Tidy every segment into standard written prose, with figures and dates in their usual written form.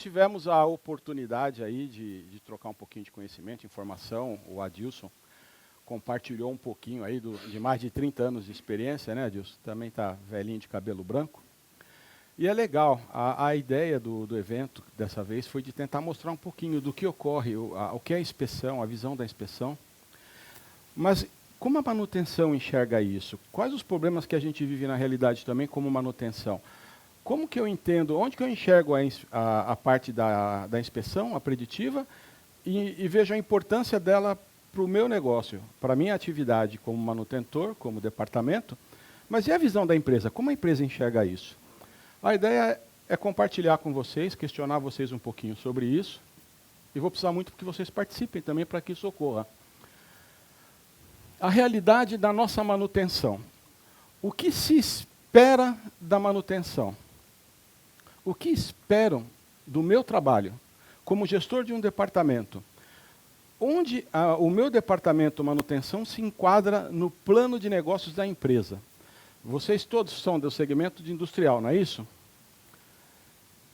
tivemos a oportunidade aí de trocar um pouquinho de conhecimento, informação. O Adilson compartilhou um pouquinho aí de mais de 30 anos de experiência, né, Adilson? Também está velhinho de cabelo branco. E é legal, a ideia do evento dessa vez foi de tentar mostrar um pouquinho do que ocorre, o que é a inspeção, a visão da inspeção. Mas como a manutenção enxerga isso? Quais os problemas que a gente vive na realidade também como manutenção? Como que eu entendo, onde que eu enxergo a parte da inspeção, a preditiva, e vejo a importância dela para o meu negócio, para a minha atividade como manutentor, como departamento, mas e a visão da empresa? Como a empresa enxerga isso? A ideia é compartilhar com vocês, questionar vocês um pouquinho sobre isso, e vou precisar muito que vocês participem também para que isso ocorra. A realidade da nossa manutenção. O que se espera da manutenção? O que esperam do meu trabalho como gestor de um departamento? Onde o meu departamento manutenção se enquadra no plano de negócios da empresa? Vocês todos são do segmento de industrial, não é isso?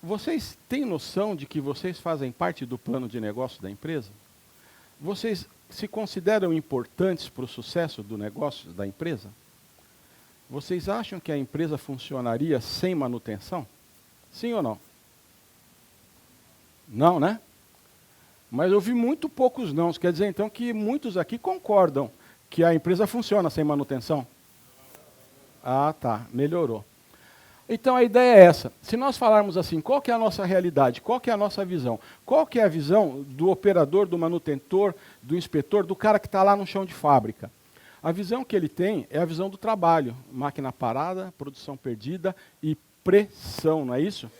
Vocês têm noção de que vocês fazem parte do plano de negócio da empresa? Vocês se consideram importantes para o sucesso do negócio da empresa? Vocês acham que a empresa funcionaria sem manutenção? Sim ou não? Não, né? Mas eu vi muito poucos não. Quer dizer, então, que muitos aqui concordam que a empresa funciona sem manutenção? Ah, tá. Melhorou. Então, a ideia é essa. Se nós falarmos assim, qual que é a nossa realidade? Qual que é a nossa visão? Qual que é a visão do operador, do manutentor, do inspetor, do cara que está lá no chão de fábrica? A visão que ele tem é a visão do trabalho. Máquina parada, produção perdida e pressão, não é isso?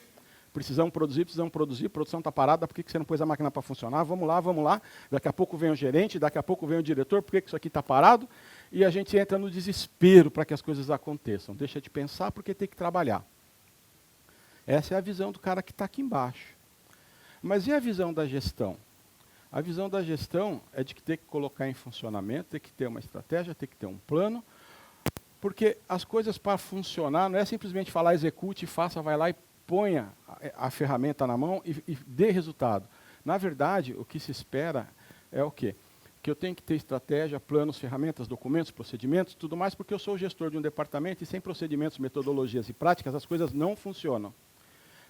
Precisamos produzir, produção está parada, por que você não pôs a máquina para funcionar? Vamos lá, daqui a pouco vem o gerente, daqui a pouco vem o diretor, por que isso aqui está parado? E a gente entra no desespero para que as coisas aconteçam. Deixa de pensar porque tem que trabalhar. Essa é a visão do cara que está aqui embaixo. Mas e a visão da gestão? A visão da gestão é de que tem que colocar em funcionamento, tem que ter uma estratégia, tem que ter um plano, porque as coisas para funcionar não é simplesmente falar, execute, faça, vai lá e ponha a ferramenta na mão e dê resultado. Na verdade, o que se espera é o quê? Que eu tenho que ter estratégia, planos, ferramentas, documentos, procedimentos, tudo mais, porque eu sou o gestor de um departamento e sem procedimentos, metodologias e práticas, as coisas não funcionam.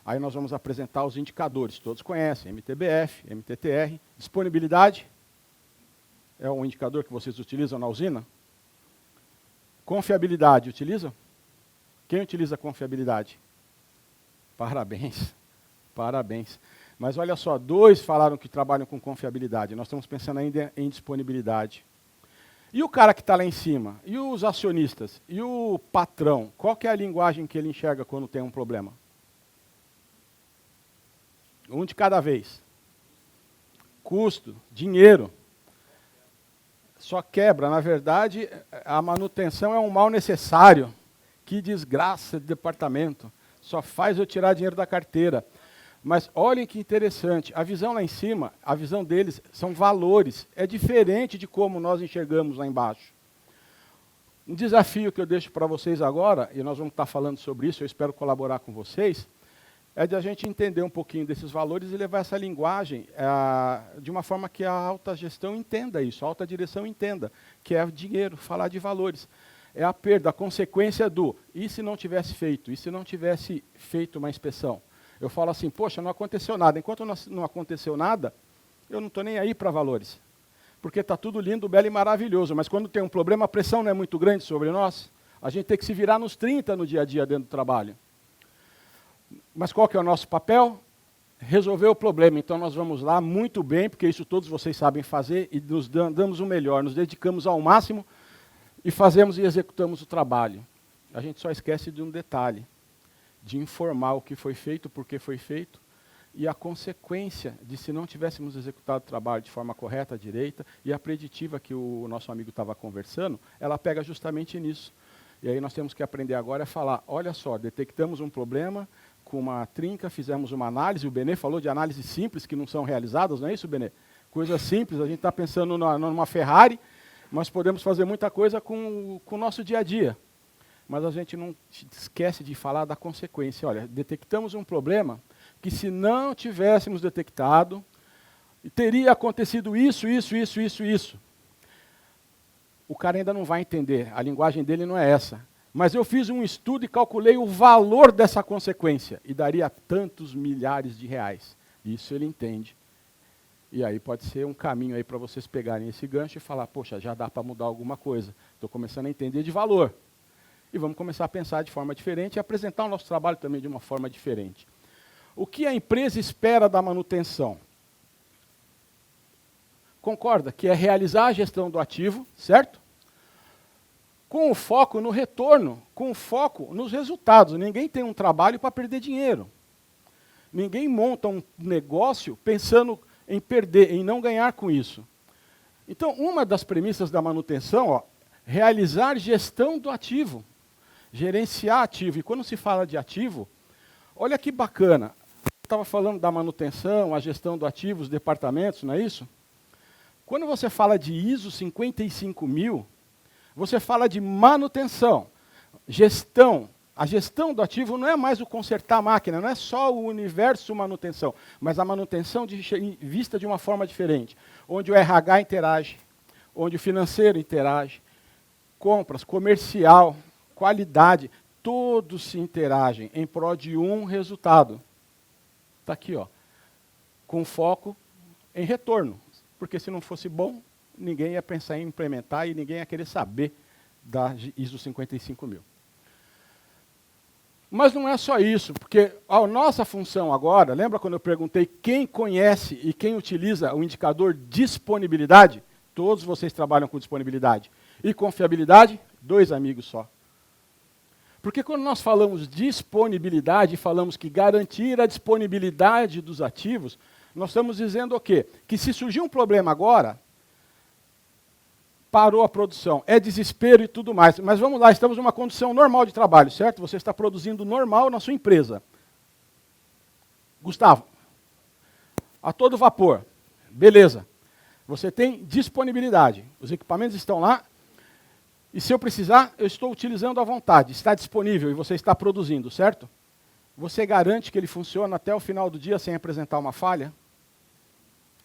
Aí nós vamos apresentar os indicadores, todos conhecem, MTBF, MTTR, disponibilidade, é um indicador que vocês utilizam na usina. Confiabilidade, utilizam? Quem utiliza confiabilidade? Parabéns, parabéns. Mas olha só, 2 falaram que trabalham com confiabilidade. Nós estamos pensando ainda em disponibilidade. E o cara que está lá em cima? E os acionistas? E o patrão? Qual que é a linguagem que ele enxerga quando tem um problema? Um de cada vez. Custo, dinheiro. Só quebra. Na verdade, a manutenção é um mal necessário. Que desgraça de departamento. Só faz eu tirar dinheiro da carteira. Mas olhem que interessante, a visão lá em cima, a visão deles são valores. É diferente de como nós enxergamos lá embaixo. Um desafio que eu deixo para vocês agora, e nós vamos estar falando sobre isso, eu espero colaborar com vocês, é de a gente entender um pouquinho desses valores e levar essa linguagem de uma forma que a alta gestão entenda isso, a alta direção entenda, que é dinheiro, falar de valores. É a perda, a consequência do, e se não tivesse feito? E se não tivesse feito uma inspeção? Eu falo assim, poxa, não aconteceu nada. Enquanto não aconteceu nada, eu não estou nem aí para valores. Porque está tudo lindo, belo e maravilhoso. Mas quando tem um problema, a pressão não é muito grande sobre nós. A gente tem que se virar nos 30 no dia a dia dentro do trabalho. Mas qual que é o nosso papel? Resolver o problema. Então nós vamos lá muito bem, porque isso todos vocês sabem fazer, e nos damos o melhor, nos dedicamos ao máximo, e fazemos e executamos o trabalho. A gente só esquece de um detalhe, de informar o que foi feito, por que foi feito, e a consequência de se não tivéssemos executado o trabalho de forma correta, direita, e a preditiva que o nosso amigo estava conversando, ela pega justamente nisso. E aí nós temos que aprender agora a falar, olha só, detectamos um problema com uma trinca, fizemos uma análise, o Benê falou de análises simples que não são realizadas, não é isso, Benê? Coisas simples, a gente está pensando numa Ferrari, mas podemos fazer muita coisa com o nosso dia a dia. Mas a gente não esquece de falar da consequência. Olha, detectamos um problema, que se não tivéssemos detectado, teria acontecido isso. O cara ainda não vai entender, a linguagem dele não é essa. Mas eu fiz um estudo e calculei o valor dessa consequência, e daria tantos milhares de reais. Isso ele entende. E aí pode ser um caminho aí para vocês pegarem esse gancho e falar, poxa, já dá para mudar alguma coisa. Estou começando a entender de valor. E vamos começar a pensar de forma diferente e apresentar o nosso trabalho também de uma forma diferente. O que a empresa espera da manutenção? Concorda que é realizar a gestão do ativo, certo? Com o foco no retorno, com o foco nos resultados. Ninguém tem um trabalho para perder dinheiro. Ninguém monta um negócio pensando em perder, em não ganhar com isso. Então, uma das premissas da manutenção, realizar gestão do ativo, gerenciar ativo. E quando se fala de ativo, olha que bacana. Eu estava falando da manutenção, a gestão do ativo, os departamentos, não é isso? Quando você fala de ISO 55000, você fala de manutenção, gestão. A gestão do ativo não é mais o consertar a máquina, não é só o universo manutenção, mas a manutenção vista de uma forma diferente, onde o RH interage, onde o financeiro interage, compras, comercial, qualidade, todos se interagem em prol de um resultado. Está aqui, com foco em retorno, porque se não fosse bom, ninguém ia pensar em implementar e ninguém ia querer saber da ISO 55000. Mas não é só isso, porque a nossa função agora, lembra quando eu perguntei quem conhece e quem utiliza o indicador disponibilidade? Todos vocês trabalham com disponibilidade. E confiabilidade? 2 amigos só. Porque quando nós falamos disponibilidade, falamos que garantir a disponibilidade dos ativos, nós estamos dizendo o quê? Que se surgir um problema agora, parou a produção, é desespero e tudo mais. Mas vamos lá, estamos numa condição normal de trabalho, certo? Você está produzindo normal na sua empresa. Gustavo, a todo vapor, beleza. Você tem disponibilidade, os equipamentos estão lá, e se eu precisar, eu estou utilizando à vontade, está disponível e você está produzindo, certo? Você garante que ele funciona até o final do dia sem apresentar uma falha?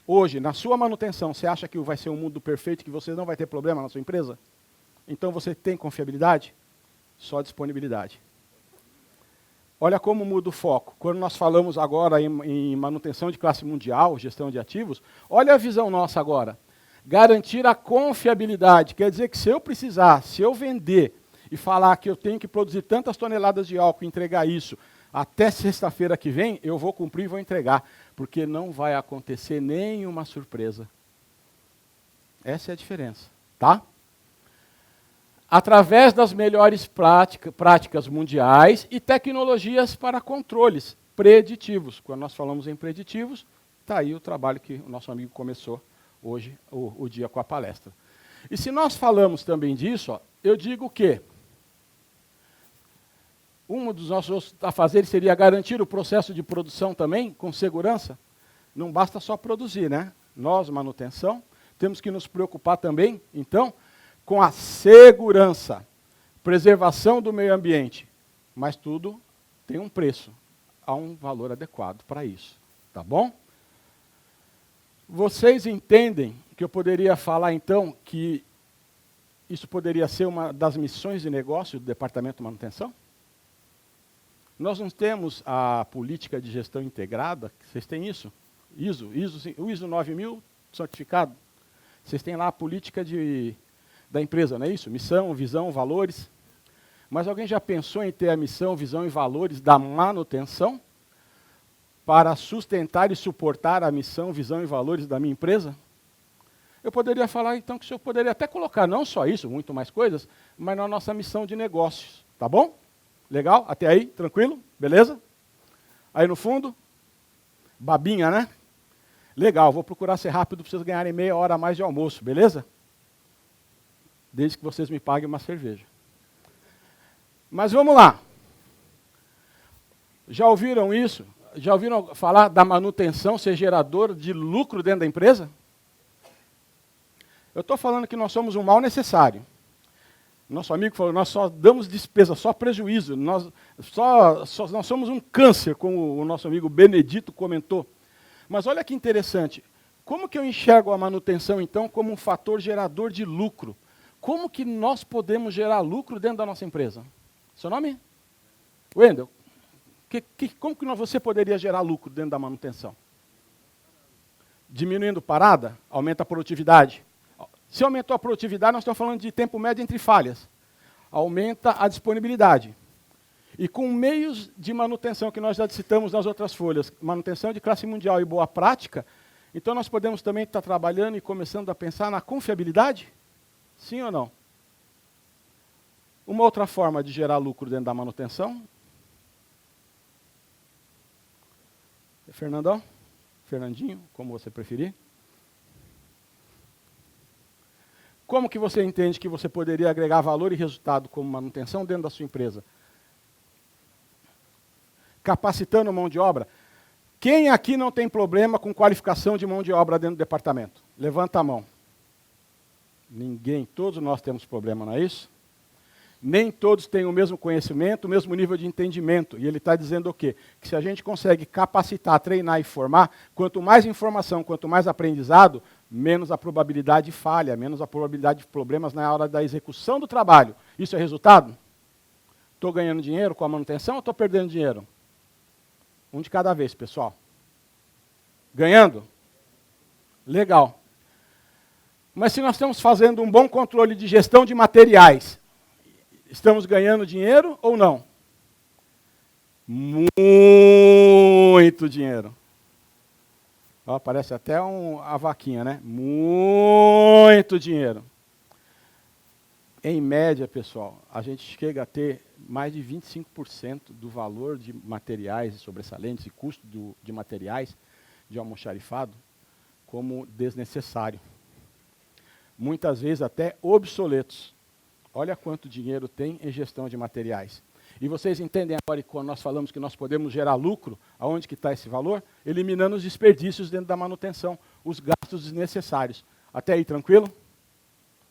Hoje, na sua manutenção, você acha que vai ser um mundo perfeito, que você não vai ter problema na sua empresa? Então você tem confiabilidade? Só disponibilidade. Olha como muda o foco. Quando nós falamos agora em manutenção de classe mundial, gestão de ativos, olha a visão nossa agora. Garantir a confiabilidade, quer dizer que se eu precisar, se eu vender e falar que eu tenho que produzir tantas toneladas de álcool e entregar isso até sexta-feira que vem, eu vou cumprir e vou entregar, porque não vai acontecer nenhuma surpresa. Essa é a diferença, tá? Através das melhores práticas mundiais e tecnologias para controles preditivos. Quando nós falamos em preditivos, está aí o trabalho que o nosso amigo começou hoje, o dia com a palestra. E se nós falamos também disso, eu digo que um dos nossos afazeres seria garantir o processo de produção também, com segurança. Não basta só produzir, né? Nós, manutenção, temos que nos preocupar também, então, com a segurança, preservação do meio ambiente. Mas tudo tem um preço, há um valor adequado para isso, tá bom? Vocês entendem que eu poderia falar, então, que isso poderia ser uma das missões de negócio do Departamento de Manutenção? Nós não temos a política de gestão integrada, vocês têm isso? O ISO 9000 certificado. Vocês têm lá a política da empresa, não é isso? Missão, visão, valores. Mas alguém já pensou em ter a missão, visão e valores da manutenção para sustentar e suportar a missão, visão e valores da minha empresa? Eu poderia falar, então, que o senhor poderia até colocar não só isso, muito mais coisas, mas na nossa missão de negócios, tá bom? Legal? Até aí? Tranquilo? Beleza? Aí no fundo, babinha, né? Legal, vou procurar ser rápido para vocês ganharem meia hora a mais de almoço, beleza? Desde que vocês me paguem uma cerveja. Mas vamos lá. Já ouviram isso? Já ouviram falar da manutenção ser gerador de lucro dentro da empresa? Eu estou falando que nós somos um mal necessário. Nosso amigo falou, nós só damos despesa, só prejuízo, nós somos um câncer, como o nosso amigo Benedito comentou. Mas olha que interessante, como que eu enxergo a manutenção, então, como um fator gerador de lucro? Como que nós podemos gerar lucro dentro da nossa empresa? Seu nome? Wendel. Como que você poderia gerar lucro dentro da manutenção? Diminuindo parada, aumenta a produtividade. Se aumentou a produtividade, nós estamos falando de tempo médio entre falhas. Aumenta a disponibilidade. E com meios de manutenção que nós já citamos nas outras folhas, manutenção de classe mundial e boa prática, então nós podemos também estar trabalhando e começando a pensar na confiabilidade? Sim ou não? Uma outra forma de gerar lucro dentro da manutenção? Fernandão? Fernandinho, como você preferir. Como que você entende que você poderia agregar valor e resultado como manutenção dentro da sua empresa? Capacitando mão de obra. Quem aqui não tem problema com qualificação de mão de obra dentro do departamento? Levanta a mão. Ninguém, todos nós temos problema, não é isso? Nem todos têm o mesmo conhecimento, o mesmo nível de entendimento. E ele está dizendo o quê? Que se a gente consegue capacitar, treinar e formar, quanto mais informação, quanto mais aprendizado, menos a probabilidade de falha, menos a probabilidade de problemas na hora da execução do trabalho. Isso é resultado? Estou ganhando dinheiro com a manutenção ou estou perdendo dinheiro? Um de cada vez, pessoal. Ganhando? Legal. Mas se nós estamos fazendo um bom controle de gestão de materiais, estamos ganhando dinheiro ou não? Muito dinheiro. Ó, parece até a vaquinha, né? Muito dinheiro. Em média, pessoal, a gente chega a ter mais de 25% do valor de materiais sobressalentes e custo de materiais de almoxarifado como desnecessário. Muitas vezes até obsoletos. Olha quanto dinheiro tem em gestão de materiais. E vocês entendem agora que quando nós falamos que nós podemos gerar lucro, aonde que está esse valor? Eliminando os desperdícios dentro da manutenção, os gastos desnecessários. Até aí, tranquilo?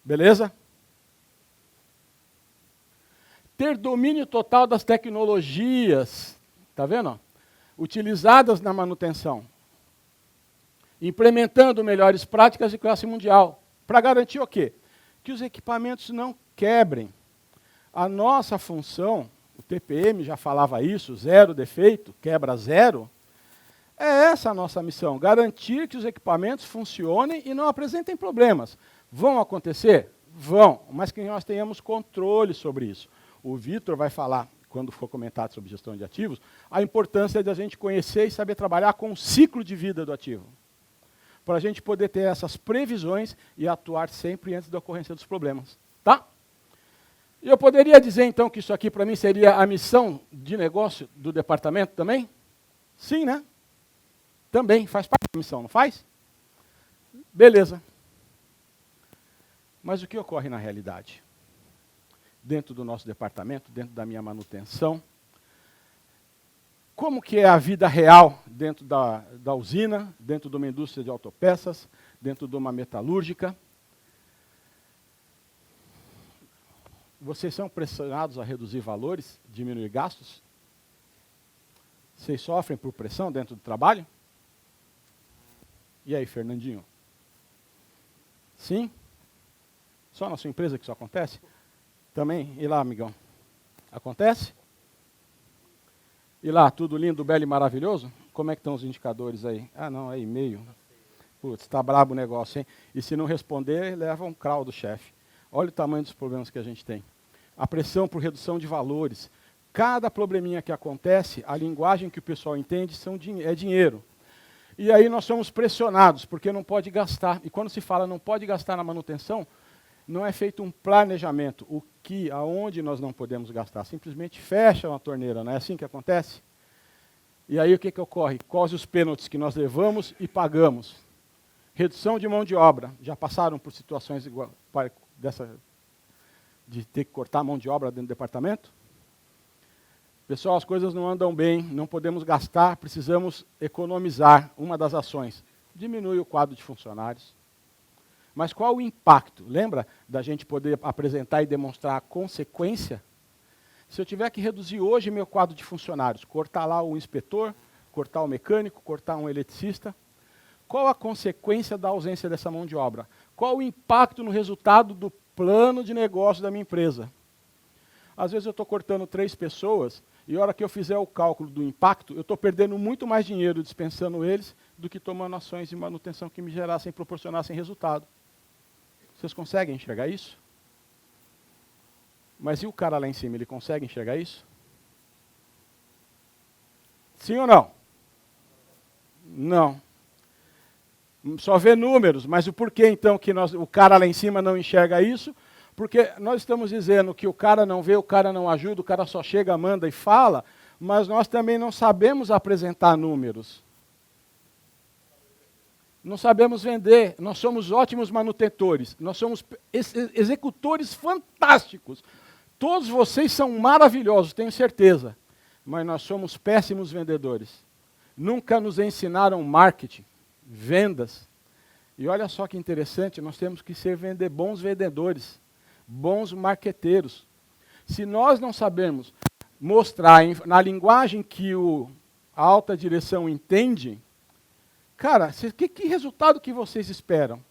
Beleza? Ter domínio total das tecnologias, tá vendo? Utilizadas na manutenção. Implementando melhores práticas de classe mundial. Para garantir o quê? Que os equipamentos não quebrem. A nossa função, o TPM já falava isso, zero defeito, quebra zero, é essa a nossa missão, garantir que os equipamentos funcionem e não apresentem problemas. Vão acontecer? Vão, mas que nós tenhamos controle sobre isso. O Vitor vai falar, quando for comentado sobre gestão de ativos, a importância de a gente conhecer e saber trabalhar com o ciclo de vida do ativo. Para a gente poder ter essas previsões e atuar sempre antes da ocorrência dos problemas. Tá? E eu poderia dizer, então, que isso aqui, para mim, seria a missão de negócio do departamento também? Sim, né? Também, faz parte da missão, não faz? Beleza. Mas o que ocorre na realidade? Dentro do nosso departamento, dentro da minha manutenção, como que é a vida real dentro da usina, dentro de uma indústria de autopeças, dentro de uma metalúrgica? Vocês são pressionados a reduzir valores, diminuir gastos? Vocês sofrem por pressão dentro do trabalho? E aí, Fernandinho? Sim? Só na sua empresa que isso acontece? Também? E lá, amigão? Acontece? E lá, tudo lindo, belo e maravilhoso? Como é que estão os indicadores aí? Ah, não, é e-mail. Putz, está brabo o negócio, hein? E se não responder, leva um crau do chefe. Olha o tamanho dos problemas que a gente tem. A pressão por redução de valores. Cada probleminha que acontece, a linguagem que o pessoal entende é dinheiro. E aí nós somos pressionados, porque não pode gastar. E quando se fala não pode gastar na manutenção, não é feito um planejamento. Aonde nós não podemos gastar? Simplesmente fecha a torneira, não é assim que acontece? E aí o que ocorre? Quais os pênaltis que nós levamos e pagamos? Redução de mão de obra. Já passaram por situações igual de ter que cortar a mão de obra dentro do departamento? Pessoal, as coisas não andam bem, não podemos gastar, precisamos economizar. Uma das ações, diminui o quadro de funcionários. Mas qual o impacto? Lembra da gente poder apresentar e demonstrar a consequência? Se eu tiver que reduzir hoje meu quadro de funcionários, cortar lá o inspetor, cortar o mecânico, cortar um eletricista, qual a consequência da ausência dessa mão de obra? Qual o impacto no resultado do plano de negócio da minha empresa? Às vezes eu estou cortando 3 pessoas e a hora que eu fizer o cálculo do impacto, eu estou perdendo muito mais dinheiro dispensando eles do que tomando ações de manutenção que me gerassem, proporcionassem resultado. Vocês conseguem enxergar isso? Mas e o cara lá em cima, ele consegue enxergar isso? Sim ou não? Não. Só vê números, mas o porquê então que o cara lá em cima não enxerga isso? Porque nós estamos dizendo que o cara não vê, o cara não ajuda, o cara só chega, manda e fala, mas nós também não sabemos apresentar números. Não sabemos vender, nós somos ótimos manutentores, nós somos executores fantásticos. Todos vocês são maravilhosos, tenho certeza, mas nós somos péssimos vendedores. Nunca nos ensinaram marketing, vendas. E olha só que interessante, nós temos que ser bons vendedores, bons marqueteiros. Se nós não sabemos mostrar na linguagem que a alta direção entende, cara, que resultado que vocês esperam?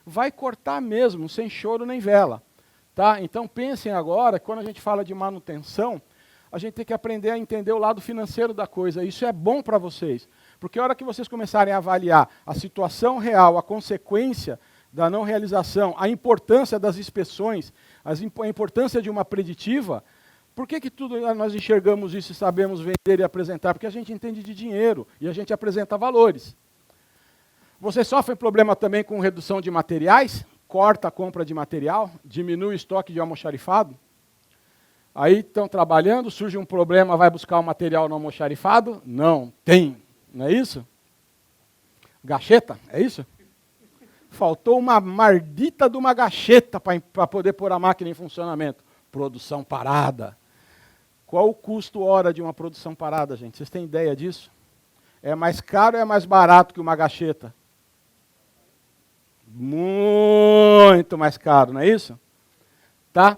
Vai cortar mesmo, sem choro nem vela. Tá? Então pensem agora, quando a gente fala de manutenção, a gente tem que aprender a entender o lado financeiro da coisa. Isso é bom para vocês. Porque a hora que vocês começarem a avaliar a situação real, a consequência da não realização, a importância das inspeções, a importância de uma preditiva, por que tudo nós enxergamos isso e sabemos vender e apresentar? Porque a gente entende de dinheiro e a gente apresenta valores. Vocês sofrem problema também com redução de materiais? Corta a compra de material, diminui o estoque de almoxarifado. Aí estão trabalhando, surge um problema, vai buscar o material no almoxarifado? Não, tem. Não é isso? Gacheta, é isso? Faltou uma mardita de uma gacheta para poder pôr a máquina em funcionamento. Produção parada. Qual o custo hora de uma produção parada, gente? Vocês têm ideia disso? É mais caro ou é mais barato que uma gacheta? Muito mais caro, não é isso? Tá?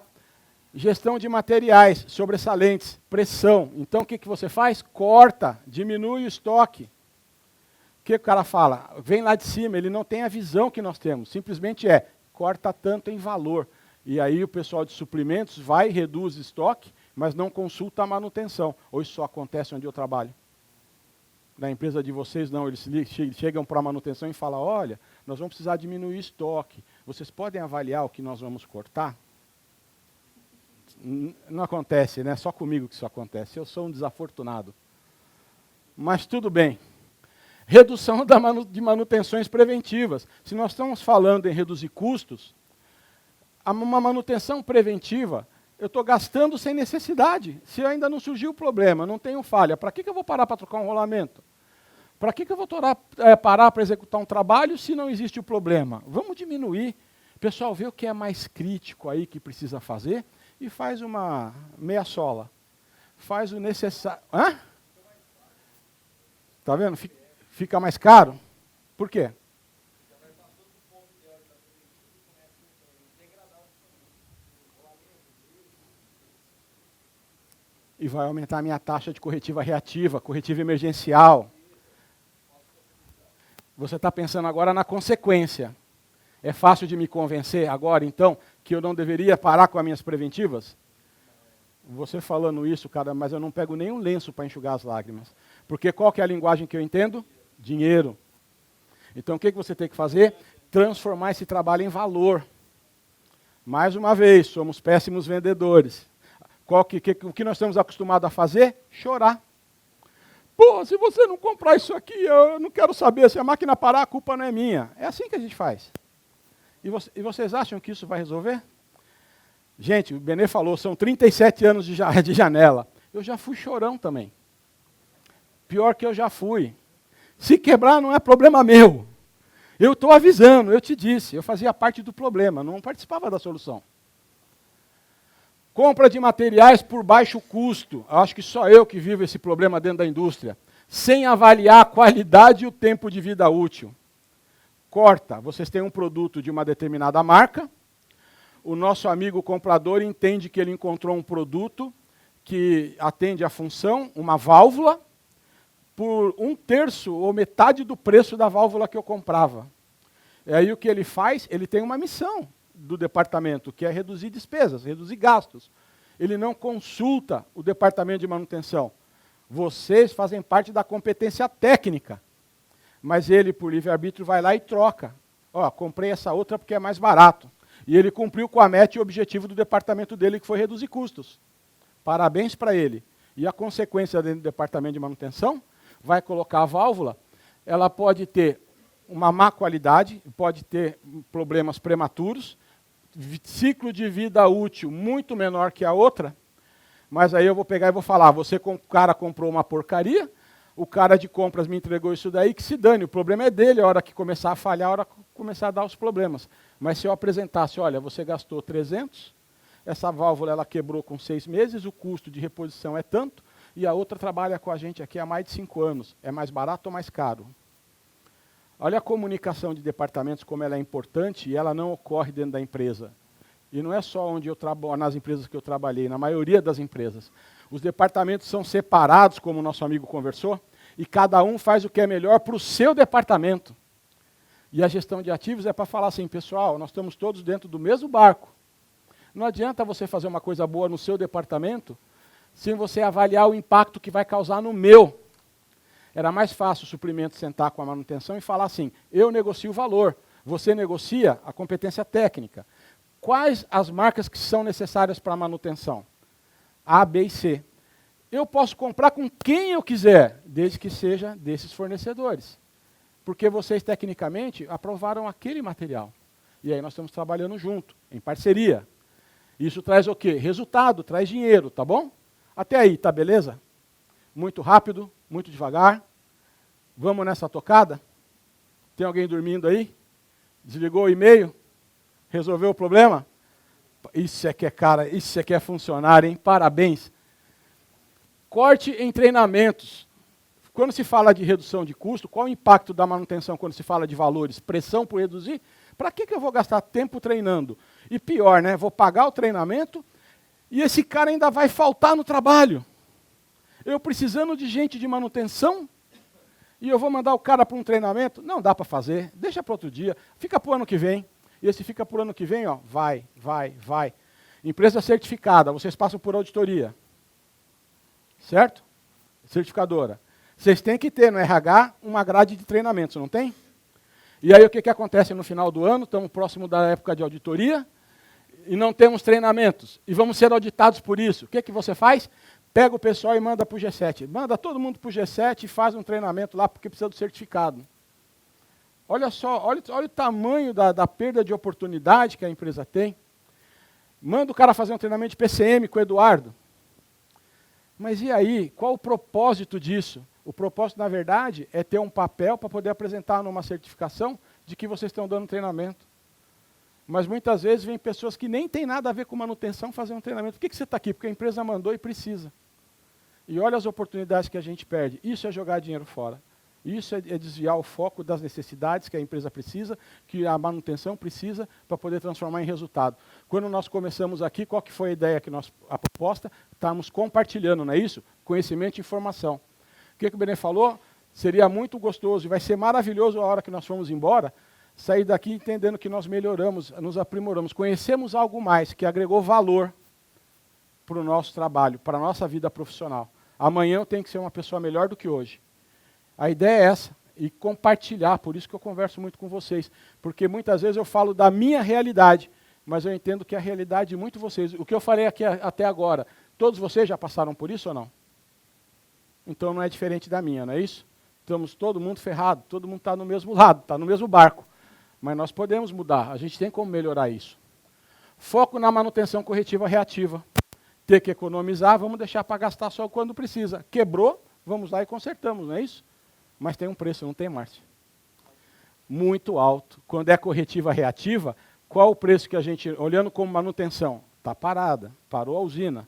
Gestão de materiais, sobressalentes, pressão. Então o que você faz? Corta, diminui o estoque. O que o cara fala? Vem lá de cima, ele não tem a visão que nós temos. Simplesmente corta tanto em valor. E aí o pessoal de suprimentos vai, reduz estoque, mas não consulta a manutenção. Ou isso só acontece onde eu trabalho? Na empresa de vocês, não. Eles chegam para a manutenção e falam, olha, nós vamos precisar diminuir estoque. Vocês podem avaliar o que nós vamos cortar? Não acontece, né? Só comigo que isso acontece. Eu sou um desafortunado. Mas tudo bem. Redução de manutenções preventivas. Se nós estamos falando em reduzir custos, uma manutenção preventiva, eu estou gastando sem necessidade. Se ainda não surgiu o problema, não tenho falha, para que eu vou parar para trocar um rolamento? Para que eu vou parar para executar um trabalho se não existe o problema? Vamos diminuir. Pessoal, vê o que é mais crítico aí que precisa fazer e faz uma meia sola. Faz o necessário. Hã? Está vendo? Fica mais caro. Por quê? E vai aumentar a minha taxa de corretiva reativa, corretiva emergencial. Você está pensando agora na consequência. É fácil de me convencer agora, então, que eu não deveria parar com as minhas preventivas? Você falando isso, cara, mas eu não pego nenhum lenço para enxugar as lágrimas. Porque qual que é a linguagem que eu entendo? Dinheiro. Então, o que você tem que fazer? Transformar esse trabalho em valor. Mais uma vez, somos péssimos vendedores. O que nós estamos acostumados a fazer? Chorar. Pô, se você não comprar isso aqui, eu não quero saber. Se a máquina parar, a culpa não é minha. É assim que a gente faz. E vocês acham que isso vai resolver? Gente, o Benê falou, são 37 anos de janela. Eu já fui chorão também. Pior que eu já fui. Se quebrar não é problema meu. Eu estou avisando, eu te disse. Eu fazia parte do problema, não participava da solução. Compra de materiais por baixo custo. Acho que só eu que vivo esse problema dentro da indústria. Sem avaliar a qualidade e o tempo de vida útil. corta. Vocês têm um produto de uma determinada marca, o nosso amigo comprador entende que ele encontrou um produto que atende à função, uma válvula, por 1/3 ou metade do preço da válvula que eu comprava. E aí o que ele faz? Ele tem uma missão do departamento, que é reduzir despesas, reduzir gastos. Ele não consulta o departamento de manutenção. Vocês fazem parte da competência técnica. Mas ele, por livre-arbítrio, vai lá e troca. Ó, comprei essa outra porque é mais barato. E ele cumpriu com a meta e o objetivo do departamento dele, que foi reduzir custos. Parabéns para ele. E a consequência dentro do departamento de manutenção vai colocar a válvula, ela pode ter uma má qualidade, pode ter problemas prematuros, ciclo de vida útil muito menor que a outra, mas aí eu vou pegar e vou falar, o cara comprou uma porcaria, o cara de compras me entregou isso daí, que se dane, o problema é dele, a hora que começar a falhar, a hora que começar a dar os problemas. Mas se eu apresentasse, olha, você gastou 300, essa válvula ela quebrou com 6 meses, o custo de reposição é tanto, e a outra trabalha com a gente aqui há mais de 5 anos. É mais barato ou mais caro? Olha a comunicação de departamentos, como ela é importante, e ela não ocorre dentro da empresa. E não é só onde eu trabalho, nas empresas que eu trabalhei, na maioria das empresas. Os departamentos são separados, como o nosso amigo conversou, e cada um faz o que é melhor para o seu departamento. E a gestão de ativos é para falar assim, pessoal, nós estamos todos dentro do mesmo barco. Não adianta você fazer uma coisa boa no seu departamento, sem você avaliar o impacto que vai causar no meu. Era mais fácil o suprimento sentar com a manutenção e falar assim, eu negocio o valor, você negocia a competência técnica. Quais as marcas que são necessárias para a manutenção? A, B e C. Eu posso comprar com quem eu quiser, desde que seja desses fornecedores. Porque vocês, tecnicamente, aprovaram aquele material. E aí nós estamos trabalhando junto, em parceria. Isso traz o quê? Resultado, traz dinheiro, tá bom? Até aí, tá beleza? Muito rápido, muito devagar. Vamos nessa tocada? Tem alguém dormindo aí? Desligou o e-mail? Resolveu o problema? Isso é que é cara, isso é que é funcionário, hein? Parabéns. Corte em treinamentos. Quando se fala de redução de custo, qual o impacto da manutenção quando se fala de valores? Pressão por reduzir? Para que eu vou gastar tempo treinando? E pior, né? Vou pagar o treinamento e esse cara ainda vai faltar no trabalho. Eu precisando de gente de manutenção e eu vou mandar o cara para um treinamento? Não dá para fazer, deixa para outro dia, fica para o ano que vem. E esse fica para o ano que vem, ó, vai. Empresa certificada, vocês passam por auditoria. Certo? Certificadora. Vocês têm que ter no RH uma grade de treinamentos, não tem? E aí o que acontece no final do ano? Estamos próximo da época de auditoria e não temos treinamentos. E vamos ser auditados por isso. O que você faz? Pega o pessoal e manda para o G7. Manda todo mundo para o G7 e faz um treinamento lá porque precisa do certificado. Olha só, olha o tamanho da perda de oportunidade que a empresa tem. Manda o cara fazer um treinamento de PCM com o Eduardo. Mas e aí, qual o propósito disso? O propósito, na verdade, é ter um papel para poder apresentar numa certificação de que vocês estão dando treinamento. Mas muitas vezes vem pessoas que nem têm nada a ver com manutenção fazer um treinamento. Por que você está aqui? Porque a empresa mandou e precisa. E olha as oportunidades que a gente perde. Isso é jogar dinheiro fora. Isso é desviar o foco das necessidades que a empresa precisa, que a manutenção precisa, para poder transformar em resultado. Quando nós começamos aqui, qual que foi a ideia, a proposta? Estamos compartilhando, não é isso? Conhecimento e informação. O que o Benê falou? Seria muito gostoso e vai ser maravilhoso a hora que nós formos embora, sair daqui entendendo que nós melhoramos, nos aprimoramos, conhecemos algo mais, que agregou valor para o nosso trabalho, para a nossa vida profissional. Amanhã eu tenho que ser uma pessoa melhor do que hoje. A ideia é essa, e compartilhar, por isso que eu converso muito com vocês, porque muitas vezes eu falo da minha realidade, mas eu entendo que a realidade de muitos de vocês, o que eu falei aqui até agora, todos vocês já passaram por isso ou não? Então não é diferente da minha, não é isso? Estamos todo mundo ferrado, todo mundo está no mesmo lado, está no mesmo barco, mas nós podemos mudar, a gente tem como melhorar isso. Foco na manutenção corretiva reativa. Ter que economizar, vamos deixar para gastar só quando precisa. Quebrou, vamos lá e consertamos, não é isso? Mas tem um preço, não tem, Márcio? Muito alto. Quando é corretiva reativa, qual o preço que a gente, olhando como manutenção? Está parada, parou a usina.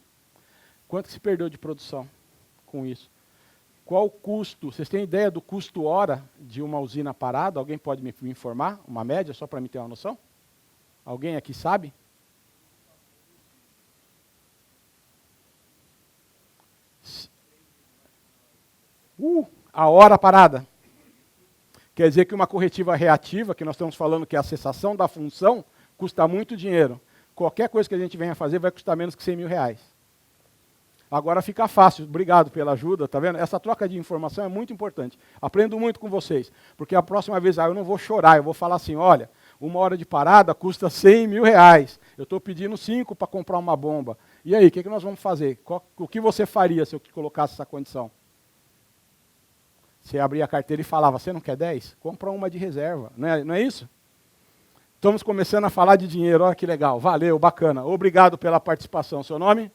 Quanto que se perdeu de produção com isso? Qual o custo? Vocês têm ideia do custo hora de uma usina parada? Alguém pode me informar? Uma média, só para mim ter uma noção? Alguém aqui sabe? A hora parada. Quer dizer que uma corretiva reativa, que nós estamos falando que é a cessação da função, custa muito dinheiro. Qualquer coisa que a gente venha fazer vai custar menos que 100 mil reais. Agora fica fácil, obrigado pela ajuda, tá vendo? Essa troca de informação é muito importante. Aprendo muito com vocês, porque a próxima vez eu não vou chorar, eu vou falar assim, olha, uma hora de parada custa 100 mil reais, eu estou pedindo 5 para comprar uma bomba. E aí, o que nós vamos fazer? O que você faria se eu te colocasse essa condição? Você abria a carteira e falava, você não quer 10? Compra uma de reserva, não é isso? Estamos começando a falar de dinheiro, olha que legal, valeu, bacana. Obrigado pela participação. Seu nome?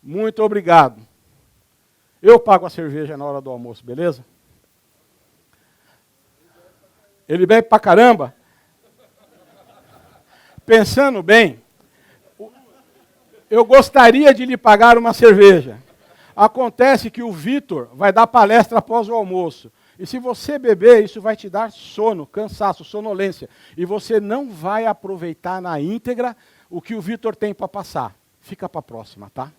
Muito obrigado. Eu pago a cerveja na hora do almoço, beleza? Ele bebe pra caramba? Pensando bem, eu gostaria de lhe pagar uma cerveja. Acontece que o Vitor vai dar palestra após o almoço. E se você beber, isso vai te dar sono, cansaço, sonolência. E você não vai aproveitar na íntegra o que o Vitor tem para passar. Fica para a próxima, tá?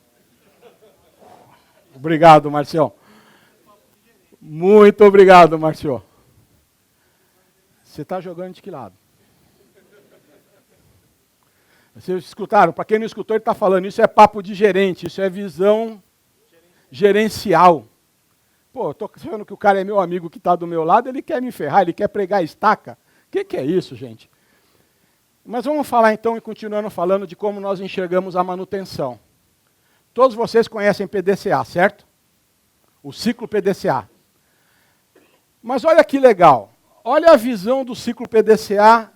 Obrigado, Marcião. Muito obrigado, Marcio. Você está jogando de que lado? Vocês escutaram? Para quem não escutou, ele está falando, isso é papo de gerente, isso é visão gerencial. Pô, estou vendo que o cara é meu amigo que está do meu lado, ele quer me ferrar, ele quer pregar a estaca. O que é isso, gente? Mas vamos falar então, e continuando falando de como nós enxergamos a manutenção. Todos vocês conhecem PDCA, certo? O ciclo PDCA. Mas olha que legal. Olha a visão do ciclo PDCA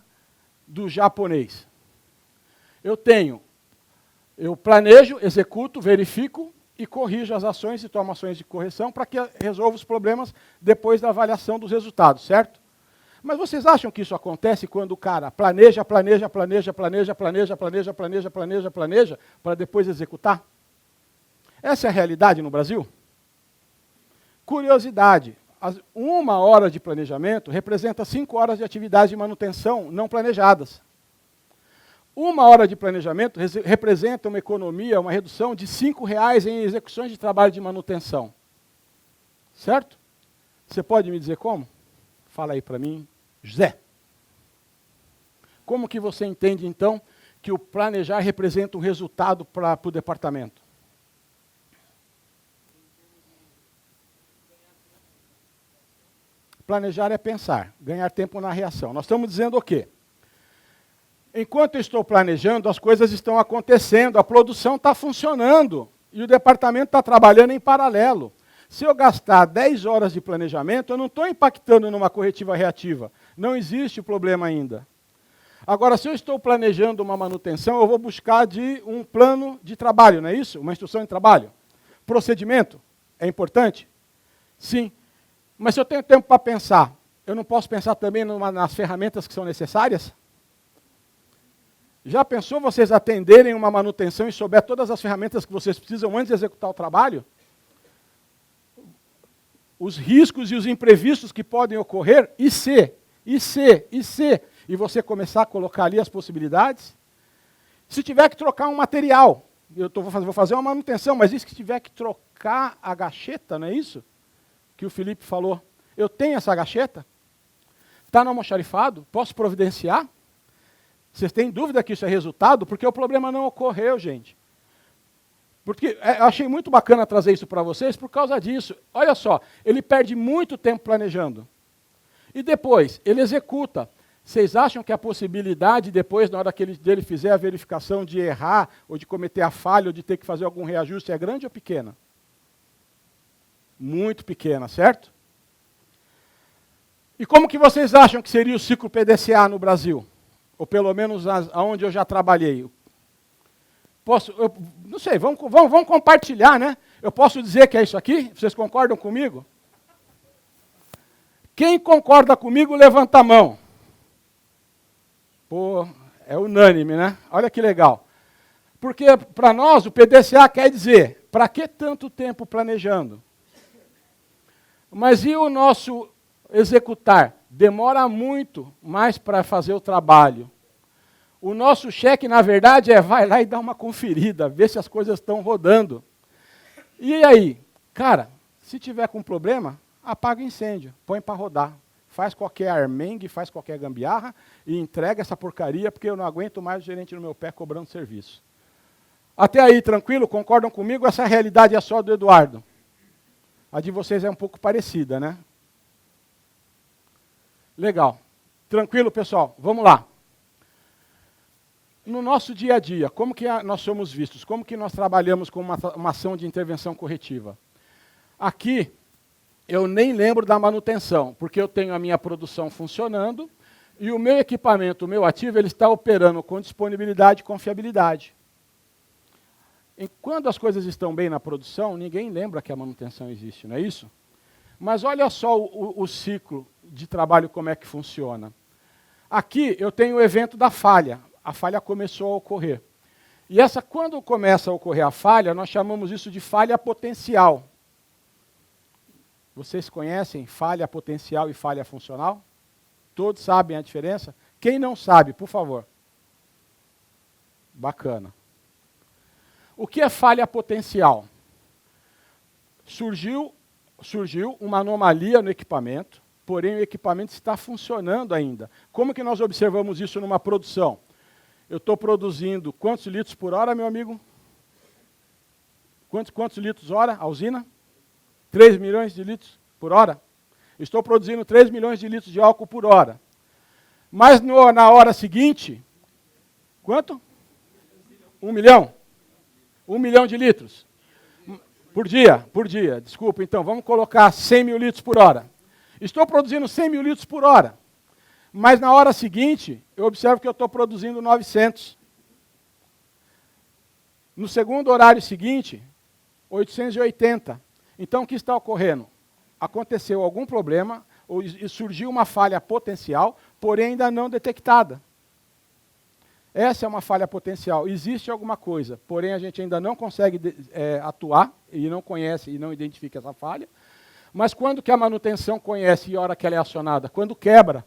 do japonês. Eu planejo, executo, verifico e corrijo as ações e tomo ações de correção para que resolva os problemas depois da avaliação dos resultados, certo? Mas vocês acham que isso acontece quando o cara planeja para depois executar? Essa é a realidade no Brasil? Curiosidade, 1 hora de planejamento representa 5 horas de atividade de manutenção não planejadas. 1 hora de planejamento representa uma economia, uma redução de R$5 em execuções de trabalho de manutenção. Certo? Você pode me dizer como? Fala aí para mim, José. Como que você entende, então, que o planejar representa um resultado para o departamento? Planejar é pensar, ganhar tempo na reação. Nós estamos dizendo o quê? Enquanto eu estou planejando, as coisas estão acontecendo, a produção está funcionando e o departamento está trabalhando em paralelo. Se eu gastar 10 horas de planejamento, eu não estou impactando numa corretiva reativa. Não existe problema ainda. Agora, se eu estou planejando uma manutenção, eu vou buscar um plano de trabalho, não é isso? Uma instrução de trabalho. Procedimento é importante? Sim. Mas se eu tenho tempo para pensar, eu não posso pensar também nas ferramentas que são necessárias? Já pensou vocês atenderem uma manutenção e souber todas as ferramentas que vocês precisam antes de executar o trabalho? Os riscos e os imprevistos que podem ocorrer, e você começar a colocar ali as possibilidades? Se tiver que trocar um material, vou fazer uma manutenção, mas e se tiver que trocar a gacheta, não é isso? Que o Felipe falou, eu tenho essa gacheta? Está no almoxarifado? Posso providenciar? Vocês têm dúvida que isso é resultado? Porque o problema não ocorreu, gente. Porque eu achei muito bacana trazer isso para vocês por causa disso. Olha só, ele perde muito tempo planejando. E depois, ele executa. Vocês acham que a possibilidade depois, na hora que ele fizer a verificação de errar, ou de cometer a falha, ou de ter que fazer algum reajuste, é grande ou pequena? Muito pequena, certo? E como que vocês acham que seria o ciclo PDCA no Brasil? Ou pelo menos aonde eu já trabalhei? Não sei, vamos compartilhar, né? Eu posso dizer que é isso aqui? Vocês concordam comigo? Quem concorda comigo, levanta a mão. Pô, é unânime, né? Olha que legal. Porque para nós o PDCA quer dizer, para que tanto tempo planejando? Mas e o nosso executar? Demora muito mais para fazer o trabalho. O nosso cheque, na verdade, vai lá e dá uma conferida, ver se as coisas estão rodando. E aí? Cara, se tiver com problema, apaga o incêndio, põe para rodar. Faz qualquer armengue, faz qualquer gambiarra e entrega essa porcaria, porque eu não aguento mais o gerente no meu pé cobrando serviço. Até aí, tranquilo? Concordam comigo? Essa realidade é só do Eduardo. A de vocês é um pouco parecida, né? Legal. Tranquilo, pessoal? Vamos lá. No nosso dia a dia, como que nós somos vistos? Como que nós trabalhamos com uma ação de intervenção corretiva? Aqui, eu nem lembro da manutenção, porque eu tenho a minha produção funcionando e o meu equipamento, o meu ativo, ele está operando com disponibilidade e confiabilidade. E quando as coisas estão bem na produção, ninguém lembra que a manutenção existe, não é isso? Mas olha só o ciclo de trabalho, como é que funciona. Aqui eu tenho o evento da falha. A falha começou a ocorrer. E quando começa a ocorrer a falha, nós chamamos isso de falha potencial. Vocês conhecem falha potencial e falha funcional? Todos sabem a diferença? Quem não sabe, por favor. Bacana. O que é falha potencial? Surgiu uma anomalia no equipamento, porém o equipamento está funcionando ainda. Como que nós observamos isso numa produção? Eu estou produzindo quantos litros por hora, meu amigo? Quantos litros hora, a usina? 3 milhões de litros por hora? Estou produzindo 3 milhões de litros de álcool por hora. Mas na hora seguinte, quanto? 1 milhão? 1 milhão de litros. Por dia. Desculpa, então, vamos colocar 100 mil litros por hora. Estou produzindo 100 mil litros por hora. Mas na hora seguinte, eu observo que eu estou produzindo 900. No segundo horário seguinte, 880. Então, o que está ocorrendo? Aconteceu algum problema, e surgiu uma falha potencial, porém ainda não detectada. Essa é uma falha potencial. Existe alguma coisa, porém a gente ainda não consegue atuar, e não conhece e não identifica essa falha. Mas quando que a manutenção conhece e a hora que ela é acionada? Quando quebra.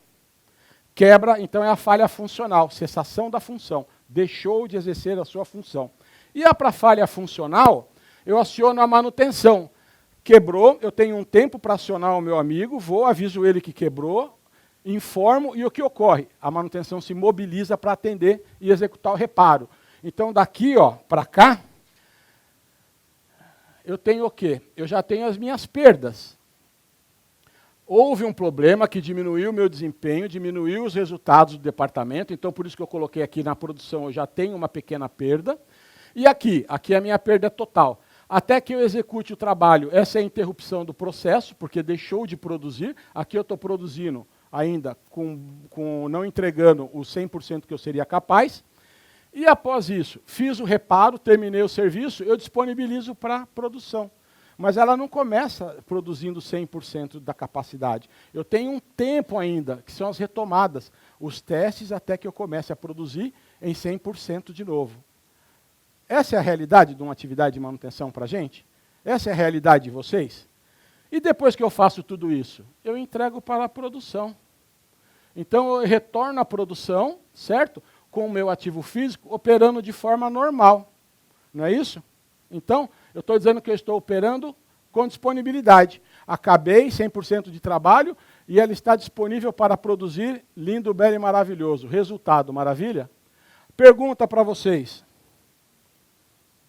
Quebra, então é a falha funcional, cessação da função, deixou de exercer a sua função. E para a falha funcional, eu aciono a manutenção. Quebrou, eu tenho um tempo para acionar o meu amigo, aviso ele que quebrou, informo, e o que ocorre? A manutenção se mobiliza para atender e executar o reparo. Então, daqui para cá, eu tenho o quê? Eu já tenho as minhas perdas. Houve um problema que diminuiu o meu desempenho, diminuiu os resultados do departamento, então por isso que eu coloquei aqui na produção, eu já tenho uma pequena perda. E aqui a minha perda é total. Até que eu execute o trabalho, essa é a interrupção do processo, porque deixou de produzir. Aqui eu estou produzindo ainda, não entregando o 100% que eu seria capaz. E após isso, fiz o reparo, terminei o serviço, eu disponibilizo para produção. Mas ela não começa produzindo 100% da capacidade. Eu tenho um tempo ainda, que são as retomadas, os testes até que eu comece a produzir em 100% de novo. Essa é a realidade de uma atividade de manutenção para a gente? Essa é a realidade de vocês? E depois que eu faço tudo isso, eu entrego para a produção. Então eu retorno à produção, certo? Com o meu ativo físico operando de forma normal. Não é isso? Então, eu estou dizendo que eu estou operando com disponibilidade. Acabei 100% de trabalho e ela está disponível para produzir lindo, belo e maravilhoso. Resultado, maravilha? Pergunta para vocês.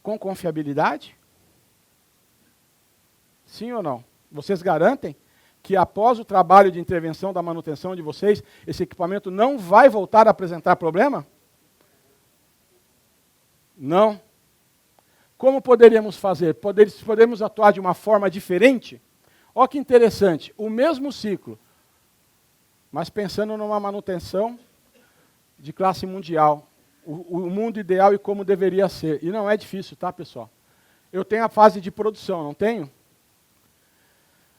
Com confiabilidade? Sim ou não? Vocês garantem que após o trabalho de intervenção da manutenção de vocês, esse equipamento não vai voltar a apresentar problema? Não. Como poderíamos fazer? Podemos atuar de uma forma diferente? Olha que interessante, o mesmo ciclo, mas pensando numa manutenção de classe mundial, o mundo ideal e como deveria ser. E não é difícil, tá, pessoal? Eu tenho a fase de produção, não tenho?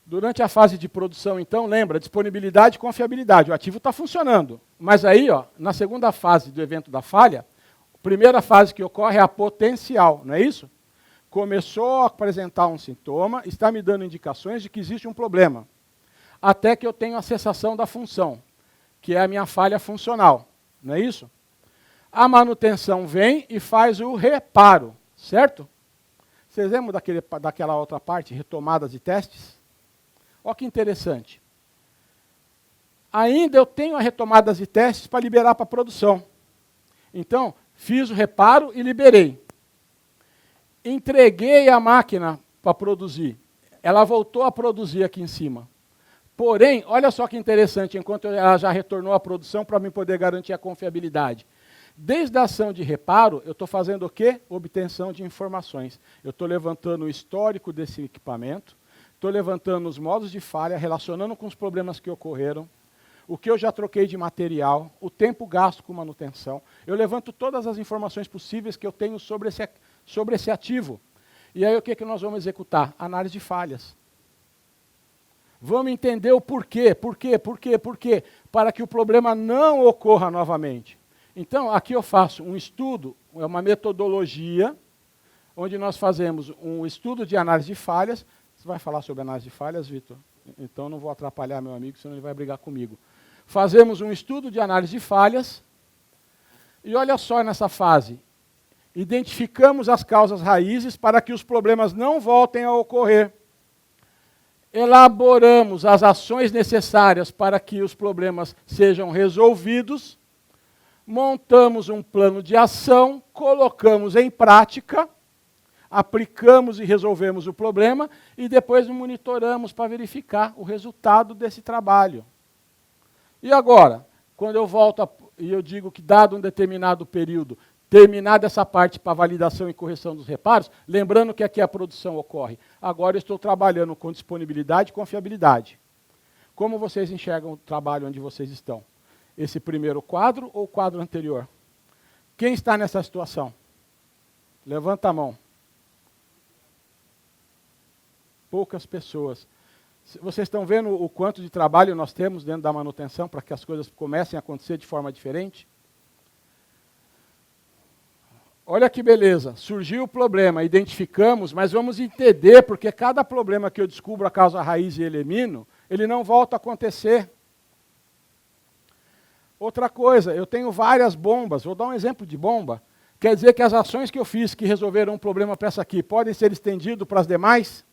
Durante a fase de produção, então, lembra, disponibilidade e confiabilidade. O ativo está funcionando. Mas aí, na segunda fase do evento da falha, a primeira fase que ocorre é a potencial, não é isso? começou a apresentar um sintoma, está me dando indicações de que existe um problema. Até que eu tenho a cessação da função, que é a minha falha funcional, não é isso? A manutenção vem e faz o reparo, certo? Vocês lembram daquela outra parte, retomadas de testes? Olha que interessante. Ainda eu tenho a retomadas de testes para liberar para a produção. Então, fiz o reparo e liberei. Entreguei a máquina para produzir. Ela voltou a produzir aqui em cima. Porém, olha só que interessante, enquanto ela já retornou à produção para mim poder garantir a confiabilidade. Desde a ação de reparo, eu estou fazendo o quê? Obtenção de informações. Eu estou levantando o histórico desse equipamento, estou levantando os modos de falha, relacionando com os problemas que ocorreram, o que eu já troquei de material, o tempo gasto com manutenção. Eu levanto todas as informações possíveis que eu tenho sobre esse ativo. E aí o que nós vamos executar? Análise de falhas. Vamos entender o porquê, para que o problema não ocorra novamente. Então, aqui eu faço um estudo, é uma metodologia, onde nós fazemos um estudo de análise de falhas. Você vai falar sobre análise de falhas, Vitor? Então não vou atrapalhar meu amigo, senão ele vai brigar comigo. Fazemos um estudo de análise de falhas, e olha só nessa fase, identificamos as causas raízes para que os problemas não voltem a ocorrer. Elaboramos as ações necessárias para que os problemas sejam resolvidos, montamos um plano de ação, colocamos em prática, aplicamos e resolvemos o problema e depois monitoramos para verificar o resultado desse trabalho. E agora, quando eu volto e eu digo que dado um determinado período, terminada essa parte para validação e correção dos reparos, lembrando que aqui a produção ocorre. Agora eu estou trabalhando com disponibilidade e confiabilidade. Como vocês enxergam o trabalho onde vocês estão? Esse primeiro quadro ou o quadro anterior? Quem está nessa situação? Levanta a mão. Poucas pessoas. Vocês estão vendo o quanto de trabalho nós temos dentro da manutenção para que as coisas comecem a acontecer de forma diferente? Olha que beleza, surgiu o problema, identificamos, mas vamos entender, porque cada problema que eu descubro a causa raiz e elimino, ele não volta a acontecer. Outra coisa, eu tenho várias bombas, vou dar um exemplo de bomba. Quer dizer que as ações que eu fiz que resolveram um problema para essa aqui, podem ser estendidas para as demais?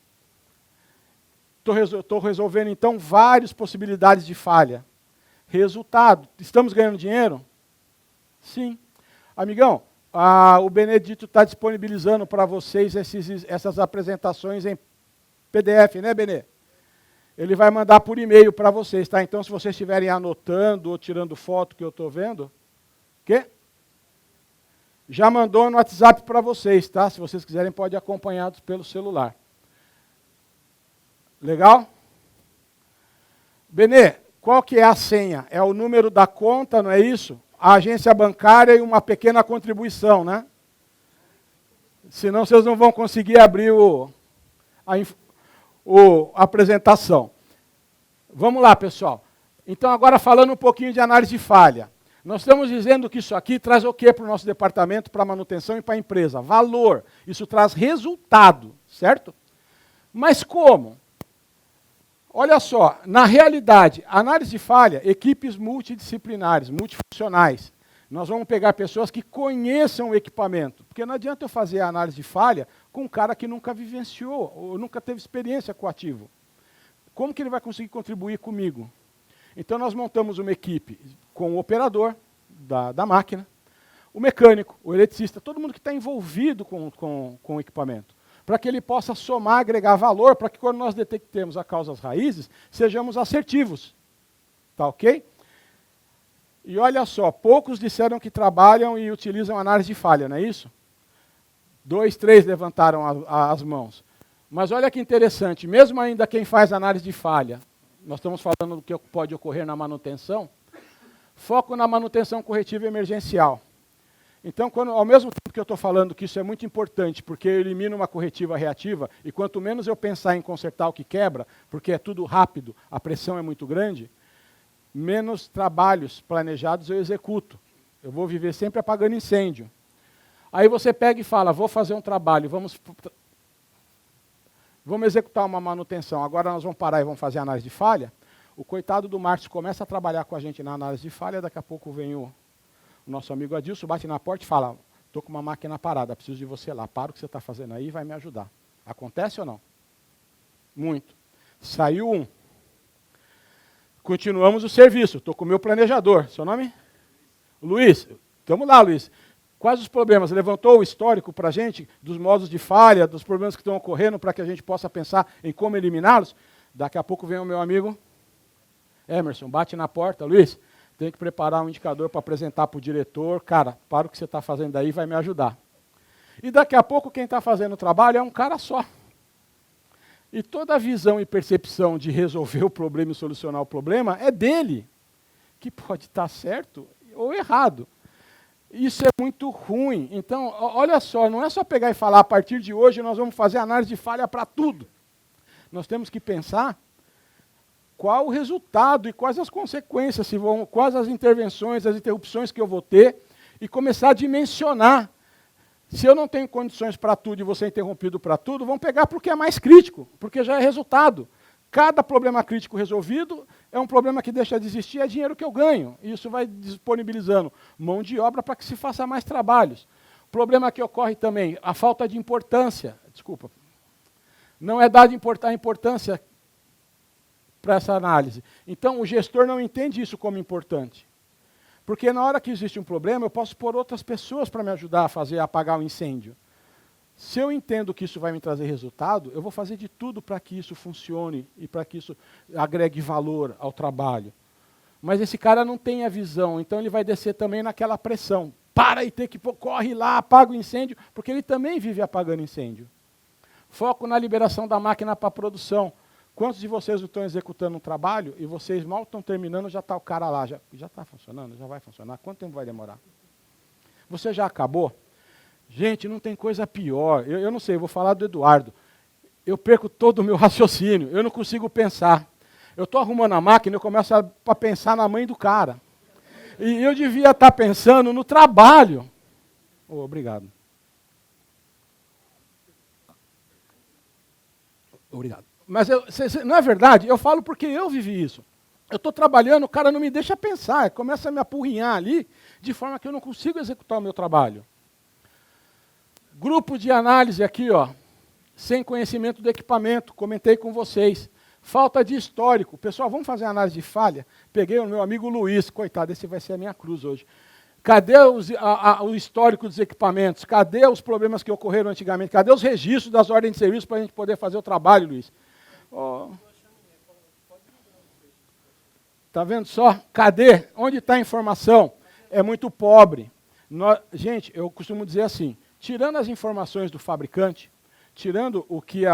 Estou resolvendo, então, várias possibilidades de falha. Resultado, estamos ganhando dinheiro? Sim. Amigão, o Benedito está disponibilizando para vocês essas apresentações em PDF, né, Benê? Ele vai mandar por e-mail para vocês, tá? Então, se vocês estiverem anotando ou tirando foto que eu estou vendo, quê? Já mandou no WhatsApp para vocês, tá? Se vocês quiserem, pode acompanhar pelo celular. Legal? Benê, qual que é a senha? É o número da conta, não é isso? A agência bancária e uma pequena contribuição, né? Senão vocês não vão conseguir abrir a apresentação. Vamos lá, pessoal. Então, agora falando um pouquinho de análise de falha. Nós estamos dizendo que isso aqui traz o quê para o nosso departamento, para a manutenção e para a empresa? Valor. Isso traz resultado, certo? Mas como? Olha só, na realidade, análise de falha, equipes multidisciplinares, multifuncionais. Nós vamos pegar pessoas que conheçam o equipamento, porque não adianta eu fazer a análise de falha com um cara que nunca vivenciou, ou nunca teve experiência com o ativo. Como que ele vai conseguir contribuir comigo? Então nós montamos uma equipe com o operador da máquina, o mecânico, o eletricista, todo mundo que está envolvido com o equipamento, para que ele possa somar, agregar valor, para que quando nós detectemos as causas raízes, sejamos assertivos. Tá ok? E olha só, poucos disseram que trabalham e utilizam análise de falha, não é isso? 2, 3 levantaram as mãos. Mas olha que interessante, mesmo ainda quem faz análise de falha, nós estamos falando do que pode ocorrer na manutenção, foco na manutenção corretiva e emergencial. Então, ao mesmo tempo que eu estou falando que isso é muito importante, porque eu elimino uma corretiva reativa, e quanto menos eu pensar em consertar o que quebra, porque é tudo rápido, a pressão é muito grande, menos trabalhos planejados eu executo. Eu vou viver sempre apagando incêndio. Aí você pega e fala, vou fazer um trabalho, vamos Vamos executar uma manutenção. Agora nós vamos parar e vamos fazer análise de falha. O coitado do Márcio começa a trabalhar com a gente na análise de falha, daqui a pouco vem o nosso amigo Adilson, bate na porta e fala, estou com uma máquina parada, preciso de você lá, para o que você está fazendo aí e vai me ajudar. Acontece ou não? Muito. Saiu um. Continuamos o serviço, estou com o meu planejador. Seu nome? Luiz. Vamos lá, Luiz. Quais os problemas? Levantou o histórico para a gente, dos modos de falha, dos problemas que estão ocorrendo, para que a gente possa pensar em como eliminá-los? Daqui a pouco vem o meu amigo Emerson, bate na porta. Luiz, tem que preparar um indicador para apresentar para o diretor. Cara, para o que você está fazendo aí, vai me ajudar. E daqui a pouco quem está fazendo o trabalho é um cara só. E toda a visão e percepção de resolver o problema e solucionar o problema é dele, que pode estar certo ou errado. Isso é muito ruim. Então, olha só, não é só pegar e falar, a partir de hoje nós vamos fazer análise de falha para tudo. Nós temos que pensar qual o resultado e quais as consequências, quais as intervenções, as interrupções que eu vou ter, e começar a dimensionar. Se eu não tenho condições para tudo e vou ser interrompido para tudo, vamos pegar porque é mais crítico, porque já é resultado. Cada problema crítico resolvido é um problema que deixa de existir, é dinheiro que eu ganho. E isso vai disponibilizando mão de obra para que se faça mais trabalhos. O problema que ocorre também, a falta de importância. Desculpa. Não é dada importância para essa análise. Então, o gestor não entende isso como importante. Porque na hora que existe um problema, eu posso pôr outras pessoas para me ajudar a apagar o incêndio. Se eu entendo que isso vai me trazer resultado, eu vou fazer de tudo para que isso funcione e para que isso agregue valor ao trabalho. Mas esse cara não tem a visão, então ele vai descer também naquela pressão. Para e ter que corre lá, apaga o incêndio, porque ele também vive apagando incêndio. Foco na liberação da máquina para a produção. Quantos de vocês estão executando um trabalho e vocês mal estão terminando, já está o cara lá, já está funcionando, já vai funcionar? Quanto tempo vai demorar? Você já acabou? Gente, não tem coisa pior. Eu não sei, eu vou falar do Eduardo. Eu perco todo o meu raciocínio, eu não consigo pensar. Eu estou arrumando a máquina, eu começo a pensar na mãe do cara. E eu devia estar pensando no trabalho. Oh, obrigado. Obrigado. Mas não é verdade? Eu falo porque eu vivi isso. Eu estou trabalhando, o cara não me deixa pensar, começa a me apurrinhar ali, de forma que eu não consigo executar o meu trabalho. Grupo de análise aqui, ó, sem conhecimento do equipamento, comentei com vocês. Falta de histórico. Pessoal, vamos fazer análise de falha? Peguei o meu amigo Luiz, coitado, esse vai ser a minha cruz hoje. Cadê o histórico dos equipamentos? Cadê os problemas que ocorreram antigamente? Cadê os registros das ordens de serviço para a gente poder fazer o trabalho, Luiz? Oh. Tá vendo só? Cadê? Onde está a informação? É muito pobre. Gente, eu costumo dizer assim, tirando as informações do fabricante, tirando o que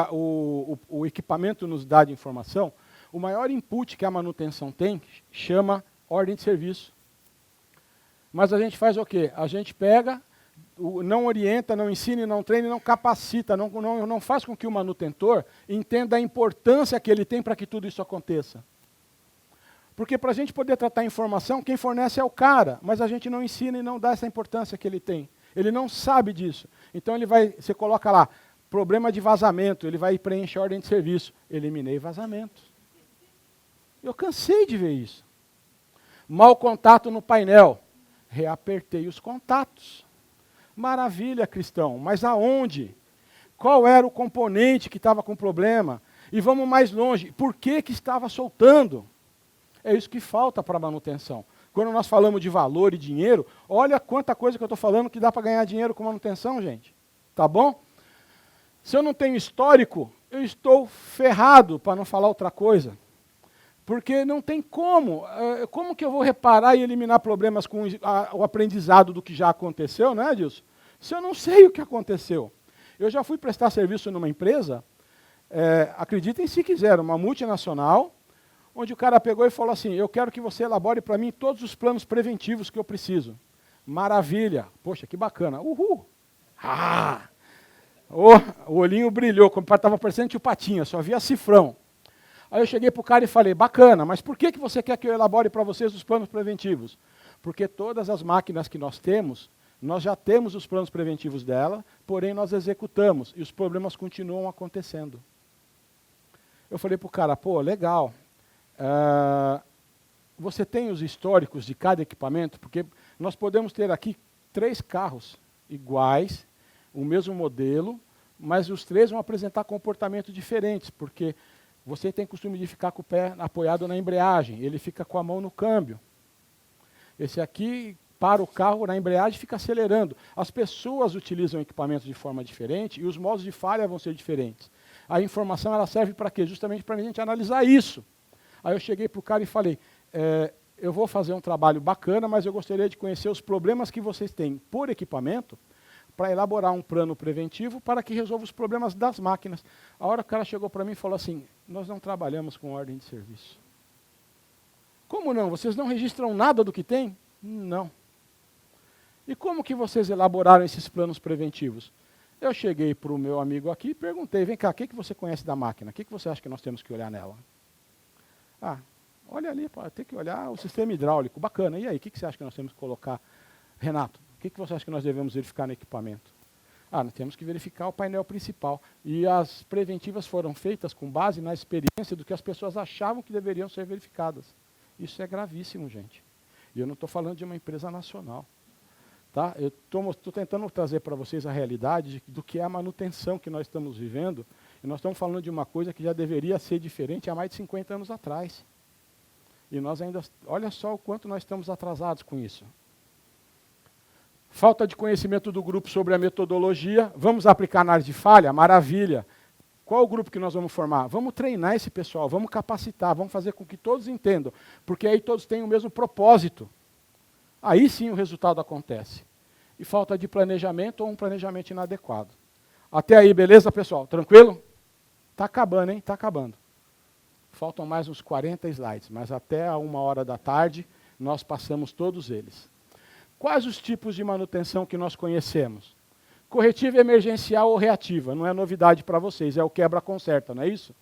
o equipamento nos dá de informação, o maior input que a manutenção tem chama ordem de serviço. Mas a gente faz o quê? A gente pega, não orienta, não ensina, não treina, não capacita, não faz com que o manutentor entenda a importância que ele tem para que tudo isso aconteça. Porque para a gente poder tratar a informação, quem fornece é o cara, mas a gente não ensina e não dá essa importância que ele tem. Ele não sabe disso. Então você coloca lá, problema de vazamento, ele vai preencher a ordem de serviço. Eliminei vazamentos. Eu cansei de ver isso. Mau contato no painel. Reapertei os contatos. Maravilha, cristão, mas aonde? Qual era o componente que estava com problema? E vamos mais longe, por que estava soltando? É isso que falta para a manutenção. Quando nós falamos de valor e dinheiro, olha quanta coisa que eu estou falando que dá para ganhar dinheiro com manutenção, gente. Tá bom? Se eu não tenho histórico, eu estou ferrado, para não falar outra coisa. Porque não tem como. Como que eu vou reparar e eliminar problemas com o aprendizado do que já aconteceu, né, Adilson? Se eu não sei o que aconteceu. Eu já fui prestar serviço numa empresa, acreditem se quiser, uma multinacional, onde o cara pegou e falou assim, eu quero que você elabore para mim todos os planos preventivos que eu preciso. Maravilha. Poxa, que bacana. Uhul. Ah! O olhinho brilhou, como estava parecendo tio Patinha, só via cifrão. Aí eu cheguei para o cara e falei, bacana, mas por que você quer que eu elabore para vocês os planos preventivos? Porque todas as máquinas que nós temos, nós já temos os planos preventivos dela, porém nós executamos e os problemas continuam acontecendo. Eu falei para o cara, pô, legal, você tem os históricos de cada equipamento? Porque nós podemos ter aqui 3 carros iguais, o mesmo modelo, mas os 3 vão apresentar comportamentos diferentes, porque você tem costume de ficar com o pé apoiado na embreagem, ele fica com a mão no câmbio. Esse aqui para o carro na embreagem e fica acelerando. As pessoas utilizam equipamentos de forma diferente e os modos de falha vão ser diferentes. A informação ela serve para quê? Justamente para a gente analisar isso. Aí eu cheguei para o cara e falei, eu vou fazer um trabalho bacana, mas eu gostaria de conhecer os problemas que vocês têm por equipamento para elaborar um plano preventivo para que resolva os problemas das máquinas. A hora que o cara chegou para mim e falou assim, nós não trabalhamos com ordem de serviço. Como não? Vocês não registram nada do que tem? Não. E como que vocês elaboraram esses planos preventivos? Eu cheguei para o meu amigo aqui e perguntei, vem cá, o que você conhece da máquina? O que você acha que nós temos que olhar nela? Ah, olha ali, tem que olhar o sistema hidráulico, bacana. E aí, o que você acha que nós temos que colocar? Renato, o que você acha que nós devemos verificar no equipamento? Ah, nós temos que verificar o painel principal. E as preventivas foram feitas com base na experiência do que as pessoas achavam que deveriam ser verificadas. Isso é gravíssimo, gente. E eu não estou falando de uma empresa nacional. Tá? Eu estou tentando trazer para vocês a realidade do que é a manutenção que nós estamos vivendo. E nós estamos falando de uma coisa que já deveria ser diferente há mais de 50 anos atrás. E nós ainda, olha só o quanto nós estamos atrasados com isso. Falta de conhecimento do grupo sobre a metodologia. Vamos aplicar análise de falha? Maravilha. Qual o grupo que nós vamos formar? Vamos treinar esse pessoal, vamos capacitar, vamos fazer com que todos entendam. Porque aí todos têm o mesmo propósito. Aí sim o resultado acontece. E falta de planejamento ou um planejamento inadequado. Até aí, beleza, pessoal? Tranquilo? Está acabando, hein? Está acabando. Faltam mais uns 40 slides, mas até a 1h da tarde nós passamos todos eles. Quais os tipos de manutenção que nós conhecemos? Corretiva emergencial ou reativa, não é novidade para vocês, é o quebra-conserta, não é isso?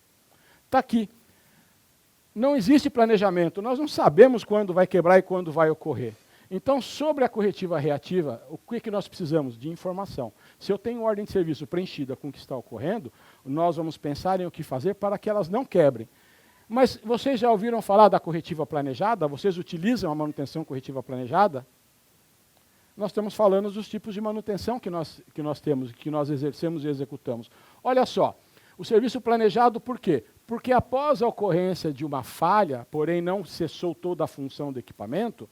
Está aqui. Não existe planejamento, nós não sabemos quando vai quebrar e quando vai ocorrer. Então, sobre a corretiva reativa, o que nós precisamos? De informação. Se eu tenho ordem de serviço preenchida com o que está ocorrendo, nós vamos pensar em o que fazer para que elas não quebrem. Mas vocês já ouviram falar da corretiva planejada? Vocês utilizam a manutenção corretiva planejada? Nós estamos falando dos tipos de manutenção que nós temos, que nós exercemos e executamos. Olha só, o serviço planejado por quê? Porque após a ocorrência de uma falha, porém não cessou toda a função do equipamento,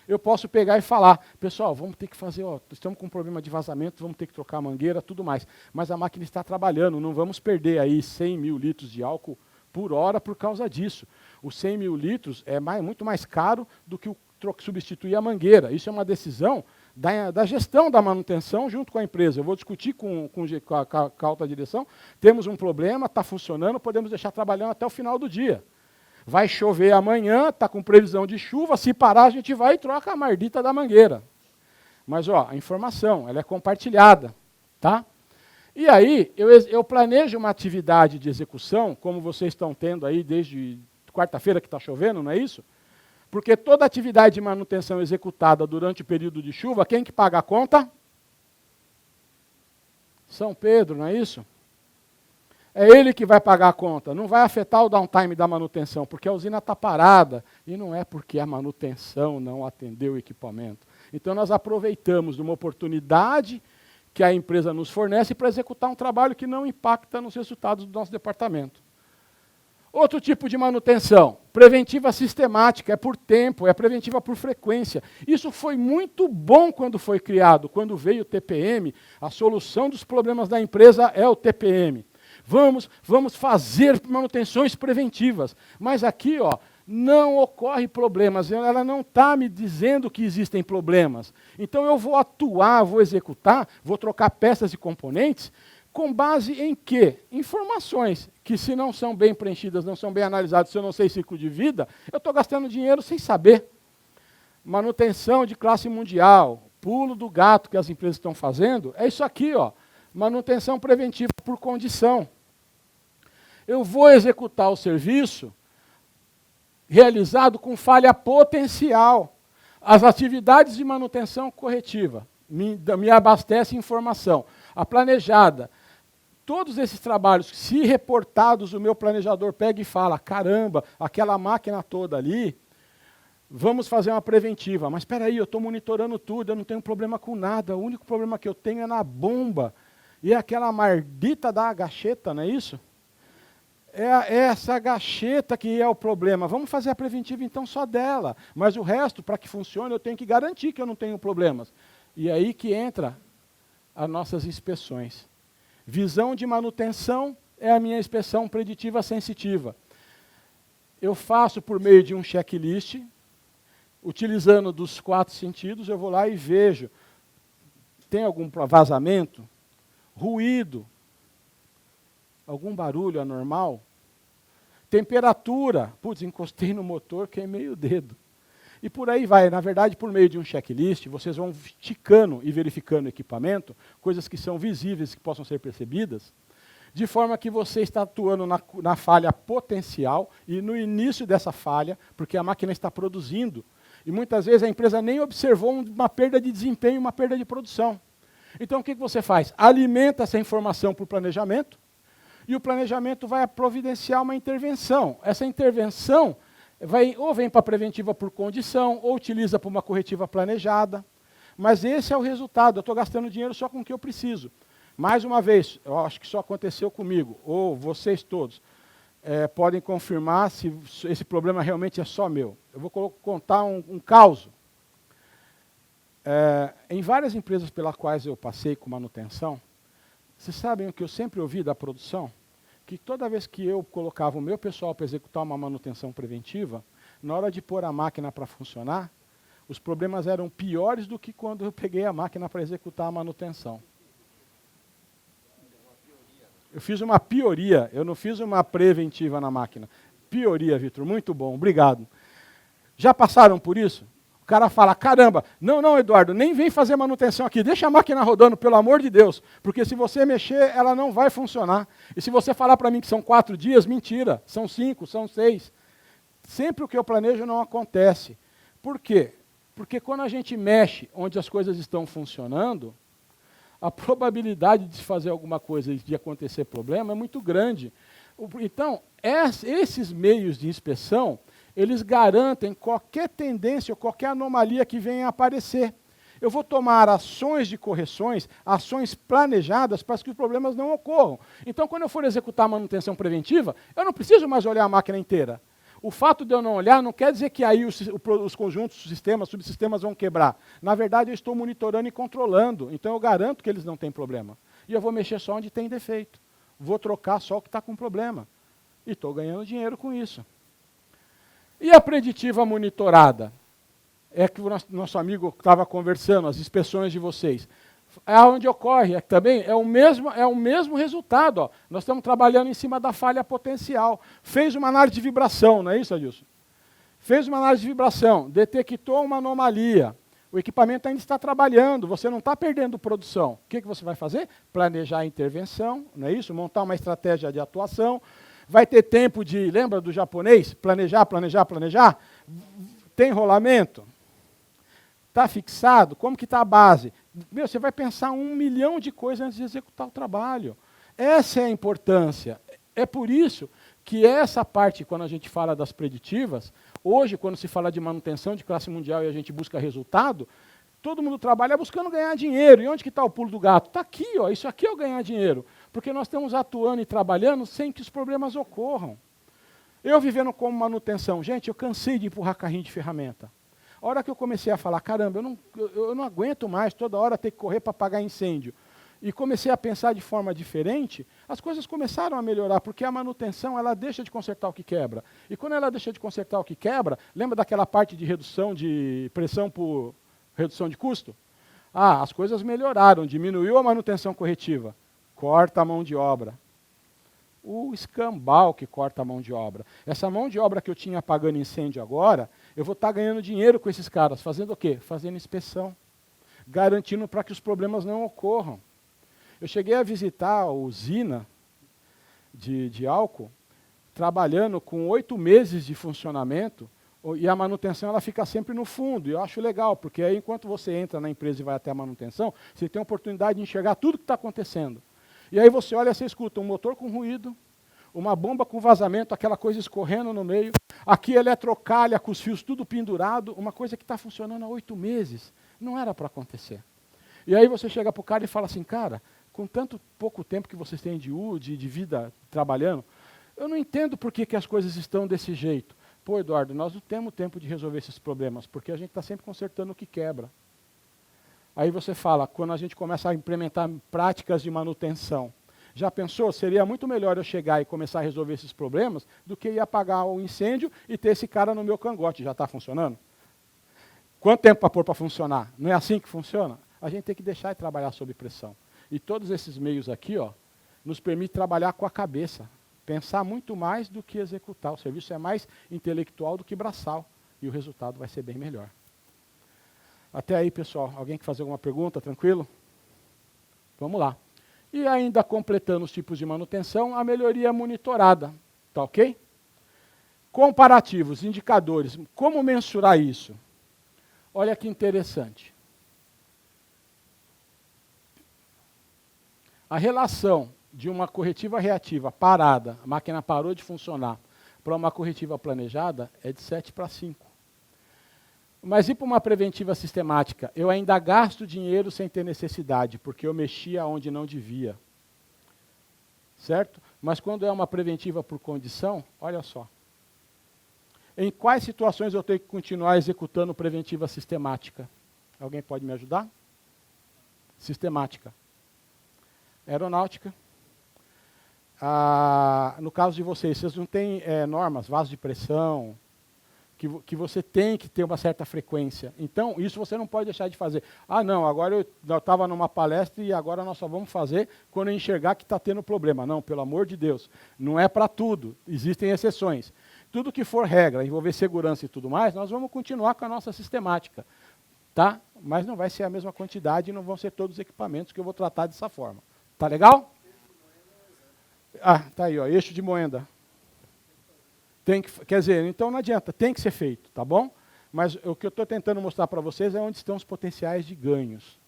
eu posso pegar e falar, pessoal, vamos ter que fazer, estamos com um problema de vazamento, vamos ter que trocar a mangueira, tudo mais. Mas a máquina está trabalhando, não vamos perder aí 100 mil litros de álcool por hora por causa disso. Os 100 mil litros é muito mais caro do que substituir a mangueira. Isso é uma decisão da gestão da manutenção junto com a empresa. Eu vou discutir com a alta direção, temos um problema, está funcionando, podemos deixar trabalhando até o final do dia. Vai chover amanhã, está com previsão de chuva, se parar a gente vai e troca a mardita da mangueira. Mas a informação, ela é compartilhada. Tá? E aí, eu planejo uma atividade de execução, como vocês estão tendo aí desde quarta-feira que está chovendo, não é isso? Porque toda atividade de manutenção executada durante o período de chuva, quem que paga a conta? São Pedro, não é isso? É ele que vai pagar a conta, não vai afetar o downtime da manutenção, porque a usina está parada, e não é porque a manutenção não atendeu o equipamento. Então nós aproveitamos de uma oportunidade que a empresa nos fornece para executar um trabalho que não impacta nos resultados do nosso departamento. Outro tipo de manutenção, preventiva sistemática, é por tempo, é preventiva por frequência. Isso foi muito bom quando foi criado, quando veio o TPM, a solução dos problemas da empresa é o TPM. Vamos fazer manutenções preventivas. Mas aqui, não ocorre problemas, ela não está me dizendo que existem problemas. Então eu vou atuar, vou executar, vou trocar peças e componentes, com base em quê? Informações que se não são bem preenchidas, não são bem analisadas, se eu não sei ciclo de vida, eu estou gastando dinheiro sem saber. Manutenção de classe mundial, pulo do gato que as empresas estão fazendo, é isso aqui, manutenção preventiva por condição. Eu vou executar o serviço realizado com falha potencial. As atividades de manutenção corretiva me abastecem informação. A planejada, todos esses trabalhos, se reportados, o meu planejador pega e fala, caramba, aquela máquina toda ali, vamos fazer uma preventiva. Mas espera aí, eu estou monitorando tudo, eu não tenho problema com nada, o único problema que eu tenho é na bomba. E é aquela maldita da gacheta, não é isso? É essa gacheta que é o problema. Vamos fazer a preventiva então só dela. Mas o resto, para que funcione, eu tenho que garantir que eu não tenho problemas. E é aí que entra as nossas inspeções. Visão de manutenção é a minha inspeção preditiva sensitiva. Eu faço por meio de um checklist, utilizando dos 4 sentidos, eu vou lá e vejo, tem algum vazamento, ruído, algum barulho anormal, temperatura, putz, encostei no motor, queimei o dedo. E por aí vai, na verdade, por meio de um checklist, vocês vão ticando e verificando o equipamento, coisas que são visíveis, que possam ser percebidas, de forma que você está atuando na falha potencial e no início dessa falha, porque a máquina está produzindo, e muitas vezes a empresa nem observou uma perda de desempenho, uma perda de produção. Então o que você faz? Alimenta essa informação para o planejamento, e o planejamento vai providenciar uma intervenção. Essa intervenção ou vem para a preventiva por condição, ou utiliza para uma corretiva planejada. Mas esse é o resultado, eu estou gastando dinheiro só com o que eu preciso. Mais uma vez, eu acho que só aconteceu comigo, ou vocês todos, podem confirmar se esse problema realmente é só meu. Eu vou contar um caso. Em várias empresas pelas quais eu passei com manutenção, vocês sabem o que eu sempre ouvi da produção? Que toda vez que eu colocava o meu pessoal para executar uma manutenção preventiva, na hora de pôr a máquina para funcionar, os problemas eram piores do que quando eu peguei a máquina para executar a manutenção. Eu fiz uma pioria, eu não fiz uma preventiva na máquina. Pioria, Vitor, muito bom, obrigado. Já passaram por isso? O cara fala, caramba, não, Eduardo, nem vem fazer manutenção aqui, deixa a máquina rodando, pelo amor de Deus, porque se você mexer, ela não vai funcionar. E se você falar para mim que são 4 dias, mentira, são 5, são 6. Sempre o que eu planejo não acontece. Por quê? Porque quando a gente mexe onde as coisas estão funcionando, a probabilidade de se fazer alguma coisa e de acontecer problema é muito grande. Então, esses meios de inspeção, eles garantem qualquer tendência ou qualquer anomalia que venha a aparecer. Eu vou tomar ações de correções, ações planejadas para que os problemas não ocorram. Então, quando eu for executar a manutenção preventiva, eu não preciso mais olhar a máquina inteira. O fato de eu não olhar não quer dizer que aí os conjuntos, sistemas, subsistemas vão quebrar. Na verdade, eu estou monitorando e controlando. Então, eu garanto que eles não têm problema. E eu vou mexer só onde tem defeito. Vou trocar só o que está com problema. E estou ganhando dinheiro com isso. E a preditiva monitorada? É que o nosso amigo estava conversando, as inspeções de vocês. É onde ocorre, também é o mesmo resultado. Ó. Nós estamos trabalhando em cima da falha potencial. Fez uma análise de vibração, não é isso, Adilson? Fez uma análise de vibração, detectou uma anomalia. O equipamento ainda está trabalhando, você não está perdendo produção. O que você vai fazer? Planejar a intervenção, não é isso? Montar uma estratégia de atuação. Vai ter tempo de, lembra do japonês? Planejar. Tem rolamento? Está fixado? Como que está a base? Você vai pensar 1 milhão de coisas antes de executar o trabalho. Essa é a importância. É por isso que essa parte, quando a gente fala das preditivas, hoje, quando se fala de manutenção de classe mundial e a gente busca resultado, todo mundo trabalha buscando ganhar dinheiro. E onde que está o pulo do gato? Está aqui, ó, isso aqui é o ganhar dinheiro. Porque nós estamos atuando e trabalhando sem que os problemas ocorram. Eu vivendo como manutenção, gente, eu cansei de empurrar carrinho de ferramenta. A hora que eu comecei a falar, caramba, eu não aguento mais toda hora ter que correr para apagar incêndio. E comecei a pensar de forma diferente, as coisas começaram a melhorar, porque a manutenção, ela deixa de consertar o que quebra. E quando ela deixa de consertar o que quebra, lembra daquela parte de redução de pressão por redução de custo? As coisas melhoraram, diminuiu a manutenção corretiva. Corta a mão de obra. O escambau que corta a mão de obra. Essa mão de obra que eu tinha apagando incêndio agora, eu vou estar ganhando dinheiro com esses caras. Fazendo o quê? Fazendo inspeção. Garantindo para que os problemas não ocorram. Eu cheguei a visitar a usina de álcool, trabalhando com 8 meses de funcionamento, e a manutenção ela fica sempre no fundo. E eu acho legal, porque aí enquanto você entra na empresa e vai até a manutenção, você tem a oportunidade de enxergar tudo que está acontecendo. E aí você olha e você escuta um motor com ruído, uma bomba com vazamento, aquela coisa escorrendo no meio, aqui eletrocalha com os fios tudo pendurado, uma coisa que está funcionando há 8 meses. Não era para acontecer. E aí você chega para o cara e fala assim, cara, com tanto pouco tempo que vocês têm de vida trabalhando, eu não entendo por que as coisas estão desse jeito. Pô, Eduardo, nós não temos tempo de resolver esses problemas, porque a gente está sempre consertando o que quebra. Aí você fala, quando a gente começa a implementar práticas de manutenção, já pensou? Seria muito melhor eu chegar e começar a resolver esses problemas do que ir apagar o incêndio e ter esse cara no meu cangote. Já está funcionando? Quanto tempo para pôr para funcionar? Não é assim que funciona? A gente tem que deixar de trabalhar sob pressão. E todos esses meios aqui, ó, nos permitem trabalhar com a cabeça. Pensar muito mais do que executar. O serviço é mais intelectual do que braçal. E o resultado vai ser bem melhor. Até aí, pessoal. Alguém quer fazer alguma pergunta? Tranquilo? Vamos lá. E ainda completando os tipos de manutenção, a melhoria monitorada. Tá ok? Comparativos, indicadores. Como mensurar isso? Olha que interessante. A relação de uma corretiva reativa parada, a máquina parou de funcionar, para uma corretiva planejada é de 7 para 5. Mas e para uma preventiva sistemática? Eu ainda gasto dinheiro sem ter necessidade, porque eu mexia onde não devia. Certo? Mas quando é uma preventiva por condição, olha só. Em quais situações eu tenho que continuar executando preventiva sistemática? Alguém pode me ajudar? Sistemática. Aeronáutica. No caso de vocês não têm normas, vasos de pressão, que você tem que ter uma certa frequência. Então, isso você não pode deixar de fazer. Ah, não, agora eu estava numa palestra e agora nós só vamos fazer quando eu enxergar que está tendo problema. Não, pelo amor de Deus, não é para tudo, existem exceções. Tudo que for regra, envolver segurança e tudo mais, nós vamos continuar com a nossa sistemática. Tá? Mas não vai ser a mesma quantidade e não vão ser todos os equipamentos que eu vou tratar dessa forma. Tá legal? Ah, tá aí, ó, eixo de moenda. Quer dizer, então não adianta, tem que ser feito, tá bom? Mas o que eu estou tentando mostrar para vocês é onde estão os potenciais de ganhos.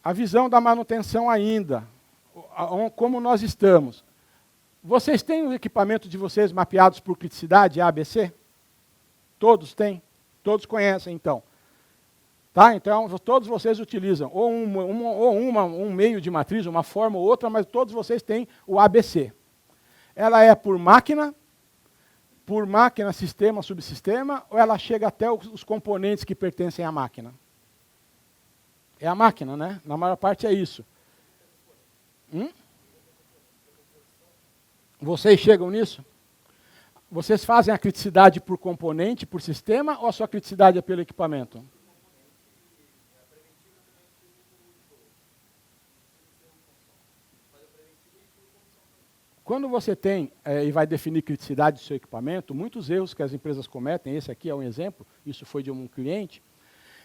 A visão da manutenção ainda, como nós estamos. Vocês têm o equipamento de vocês mapeados por criticidade, ABC? Todos têm? Todos conhecem, então. Tá? Então, todos vocês utilizam ou um meio de matriz, uma forma ou outra, mas todos vocês têm o ABC. Ela é por máquina, sistema, subsistema, ou ela chega até os componentes que pertencem à máquina? É a máquina, né? Na maior parte é isso. Vocês chegam nisso? Vocês fazem a criticidade por componente, por sistema, ou a sua criticidade é pelo equipamento? Quando você tem e vai definir criticidade do seu equipamento, muitos erros que as empresas cometem, esse aqui é um exemplo, isso foi de um cliente,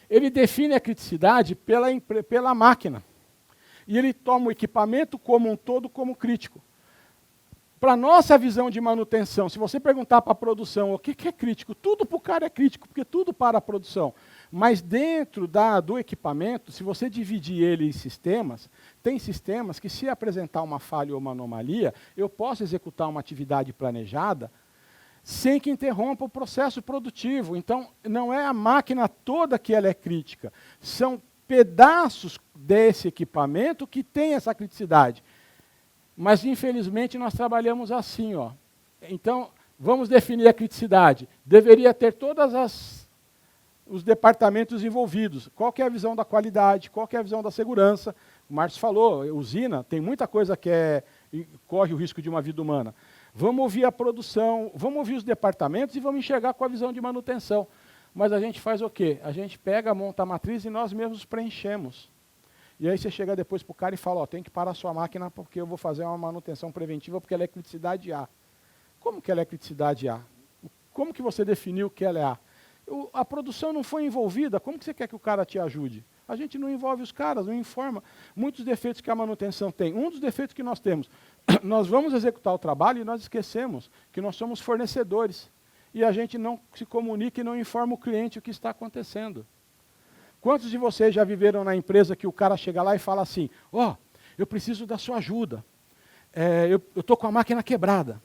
ele define a criticidade pela máquina. E ele toma o equipamento como um todo como crítico. Para a nossa visão de manutenção, se você perguntar para a produção o que é crítico, tudo para o cara é crítico, porque tudo para a produção. Mas dentro do equipamento, se você dividir ele em sistemas, tem sistemas que se apresentar uma falha ou uma anomalia, eu posso executar uma atividade planejada sem que interrompa o processo produtivo. Então, não é a máquina toda que ela é crítica, são pedaços desse equipamento que tem essa criticidade. Mas, infelizmente, nós trabalhamos assim. Ó. Então, vamos definir a criticidade. Deveria ter todos os departamentos envolvidos. Qual que é a visão da qualidade? Qual que é a visão da segurança? O Márcio falou, usina, tem muita coisa que corre o risco de uma vida humana. Vamos ouvir a produção, vamos ouvir os departamentos e vamos enxergar com a visão de manutenção. Mas a gente faz o quê? A gente pega, monta a matriz e nós mesmos preenchemos. E aí você chega depois para o cara e fala, ó, tem que parar a sua máquina porque eu vou fazer uma manutenção preventiva porque ela é criticidade A. Como que ela é criticidade A? Como que você definiu que ela é A? A produção não foi envolvida, como que você quer que o cara te ajude? A gente não envolve os caras, não informa. Muitos defeitos que a manutenção tem. Um dos defeitos que nós temos, nós vamos executar o trabalho e nós esquecemos que nós somos fornecedores. E a gente não se comunica e não informa o cliente o que está acontecendo. Quantos de vocês já viveram na empresa que o cara chega lá e fala assim, ó, eu preciso da sua ajuda, eu estou com a máquina quebrada,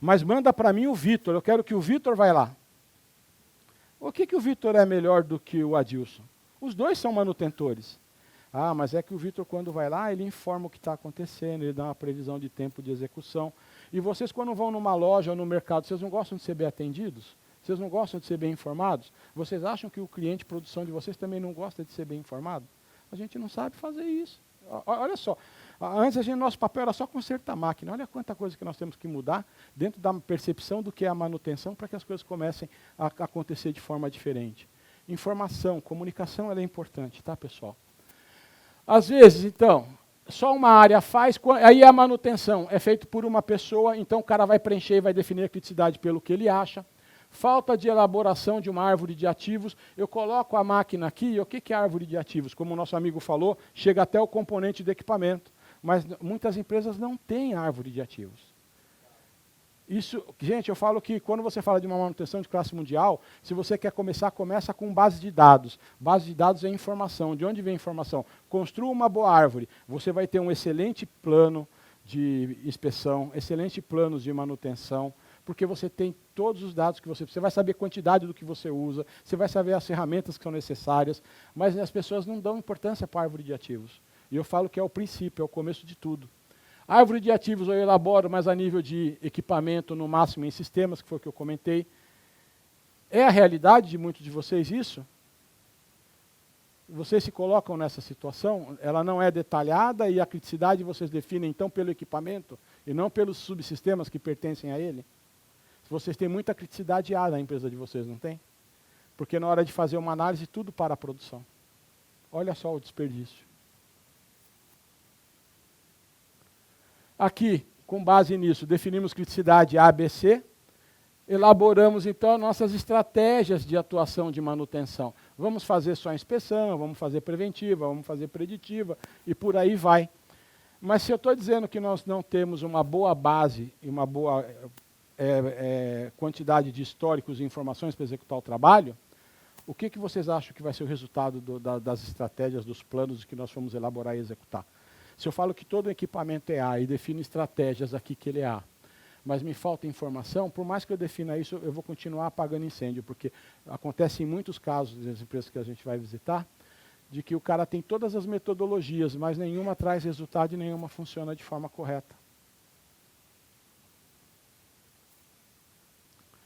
mas manda para mim o Vitor, eu quero que o Vitor vá lá. O que o Vitor é melhor do que o Adilson? Os dois são manutentores. Ah, mas é que o Vitor, quando vai lá, ele informa o que está acontecendo, ele dá uma previsão de tempo de execução. E vocês, quando vão numa loja ou no mercado, vocês não gostam de ser bem atendidos? Vocês não gostam de ser bem informados? Vocês acham que o cliente de produção de vocês também não gosta de ser bem informado? A gente não sabe fazer isso. Olha só, antes nosso papel era só consertar a máquina. Olha quanta coisa que nós temos que mudar dentro da percepção do que é a manutenção para que as coisas comecem a acontecer de forma diferente. Informação, comunicação, ela é importante, tá, pessoal? Às vezes, então, só uma área faz, aí a manutenção é feita por uma pessoa, então o cara vai preencher e vai definir a criticidade pelo que ele acha. Falta de elaboração de uma árvore de ativos, eu coloco a máquina aqui, e o que é árvore de ativos? Como o nosso amigo falou, chega até o componente do equipamento, mas muitas empresas não têm árvore de ativos. Isso, gente, eu falo que quando você fala de uma manutenção de classe mundial, se você quer começar, começa com base de dados. Base de dados é informação. De onde vem a informação? Construa uma boa árvore. Você vai ter um excelente plano de inspeção, excelente planos de manutenção, porque você tem todos os dados que você vai saber a quantidade do que você usa, você vai saber as ferramentas que são necessárias, mas as pessoas não dão importância para a árvore de ativos. E eu falo que é o princípio, é o começo de tudo. A árvore de ativos eu elaboro, mas a nível de equipamento, no máximo em sistemas, que foi o que eu comentei. É a realidade de muitos de vocês isso? Vocês se colocam nessa situação, ela não é detalhada e a criticidade vocês definem então pelo equipamento e não pelos subsistemas que pertencem a ele? Vocês têm muita criticidade A na empresa de vocês, não tem? Porque na hora de fazer uma análise, tudo para a produção. Olha só o desperdício. Aqui, com base nisso, definimos criticidade A, B, C, elaboramos então nossas estratégias de atuação de manutenção. Vamos fazer só inspeção, vamos fazer preventiva, vamos fazer preditiva e por aí vai. Mas se eu estou dizendo que nós não temos uma boa base e uma boa quantidade de históricos e informações para executar o trabalho, o que vocês acham que vai ser o resultado das estratégias, dos planos que nós fomos elaborar e executar? Se eu falo que todo equipamento é A e defino estratégias aqui que ele é A, mas me falta informação, por mais que eu defina isso, eu vou continuar apagando incêndio, porque acontece em muitos casos das empresas que a gente vai visitar, de que o cara tem todas as metodologias, mas nenhuma traz resultado e nenhuma funciona de forma correta.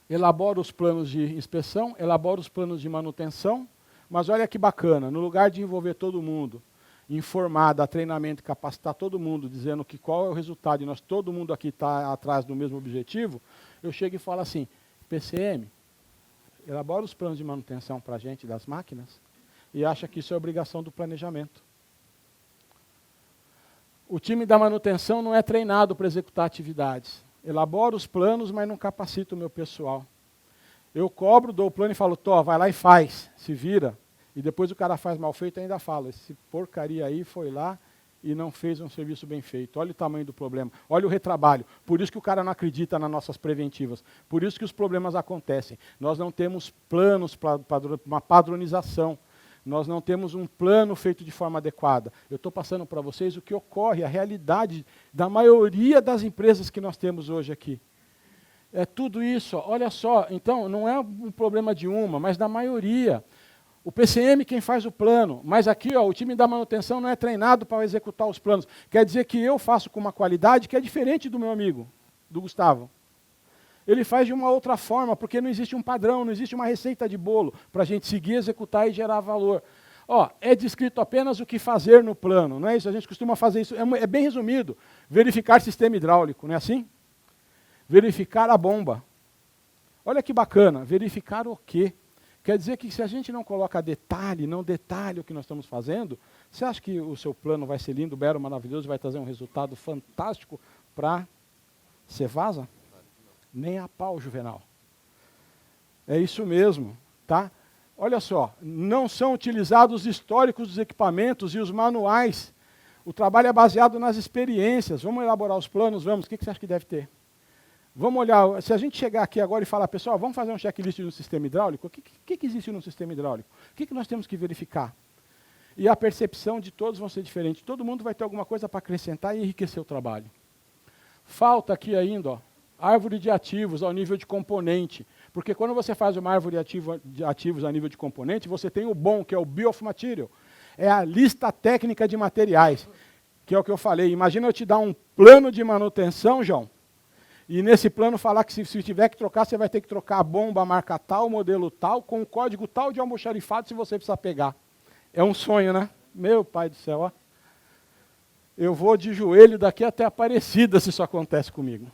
Elabora os planos de inspeção, elabora os planos de manutenção, mas olha que bacana, no lugar de envolver todo mundo, informar, dar treinamento, capacitar todo mundo, dizendo que qual é o resultado, e nós todo mundo aqui está atrás do mesmo objetivo, eu chego e falo assim, PCM, elabora os planos de manutenção para a gente das máquinas, e acha que isso é obrigação do planejamento. O time da manutenção não é treinado para executar atividades. Elabora os planos, mas não capacita o meu pessoal. Eu cobro, dou o plano e falo, vai lá e faz, se vira. E depois o cara faz mal feito e ainda fala, esse porcaria aí foi lá e não fez um serviço bem feito. Olha o tamanho do problema, olha o retrabalho. Por isso que o cara não acredita nas nossas preventivas. Por isso que os problemas acontecem. Nós não temos planos para uma padronização. Nós não temos um plano feito de forma adequada. Eu estou passando para vocês o que ocorre, a realidade da maioria das empresas que nós temos hoje aqui. É tudo isso, olha só. Então, não é um problema de uma, mas da maioria. O PCM quem faz o plano, mas aqui o time da manutenção não é treinado para executar os planos. Quer dizer que eu faço com uma qualidade que é diferente do meu amigo, do Gustavo. Ele faz de uma outra forma, porque não existe um padrão, não existe uma receita de bolo para a gente seguir, executar e gerar valor. É descrito apenas o que fazer no plano, não é isso? A gente costuma fazer isso, é bem resumido. Verificar sistema hidráulico, não é assim? Verificar a bomba. Olha que bacana, verificar o quê? Quer dizer que se a gente não coloca detalhe, não detalhe o que nós estamos fazendo, você acha que o seu plano vai ser lindo, belo, maravilhoso, vai trazer um resultado fantástico para Cevasa? Nem a pau, Juvenal. É isso mesmo, tá? Olha só, não são utilizados os históricos dos equipamentos e os manuais. O trabalho é baseado nas experiências. Vamos elaborar os planos, vamos. O que você acha que deve ter? Vamos olhar, se a gente chegar aqui agora e falar, pessoal, vamos fazer um checklist no sistema hidráulico, o que existe no sistema hidráulico? O que nós temos que verificar? E a percepção de todos vão ser diferente. Todo mundo vai ter alguma coisa para acrescentar e enriquecer o trabalho. Falta aqui ainda, ó, árvore de ativos ao nível de componente. Porque quando você faz uma árvore de ativos a nível de componente, você tem o BOM, que é o Bill of Material. É a lista técnica de materiais, que é o que eu falei. Imagina eu te dar um plano de manutenção, João, e nesse plano falar que se tiver que trocar, você vai ter que trocar a bomba, a marca tal, modelo tal, com o código tal de almoxarifado, se você precisar pegar. É um sonho, né? Meu pai do céu, ó. Eu vou de joelho daqui até Aparecida se isso acontece comigo.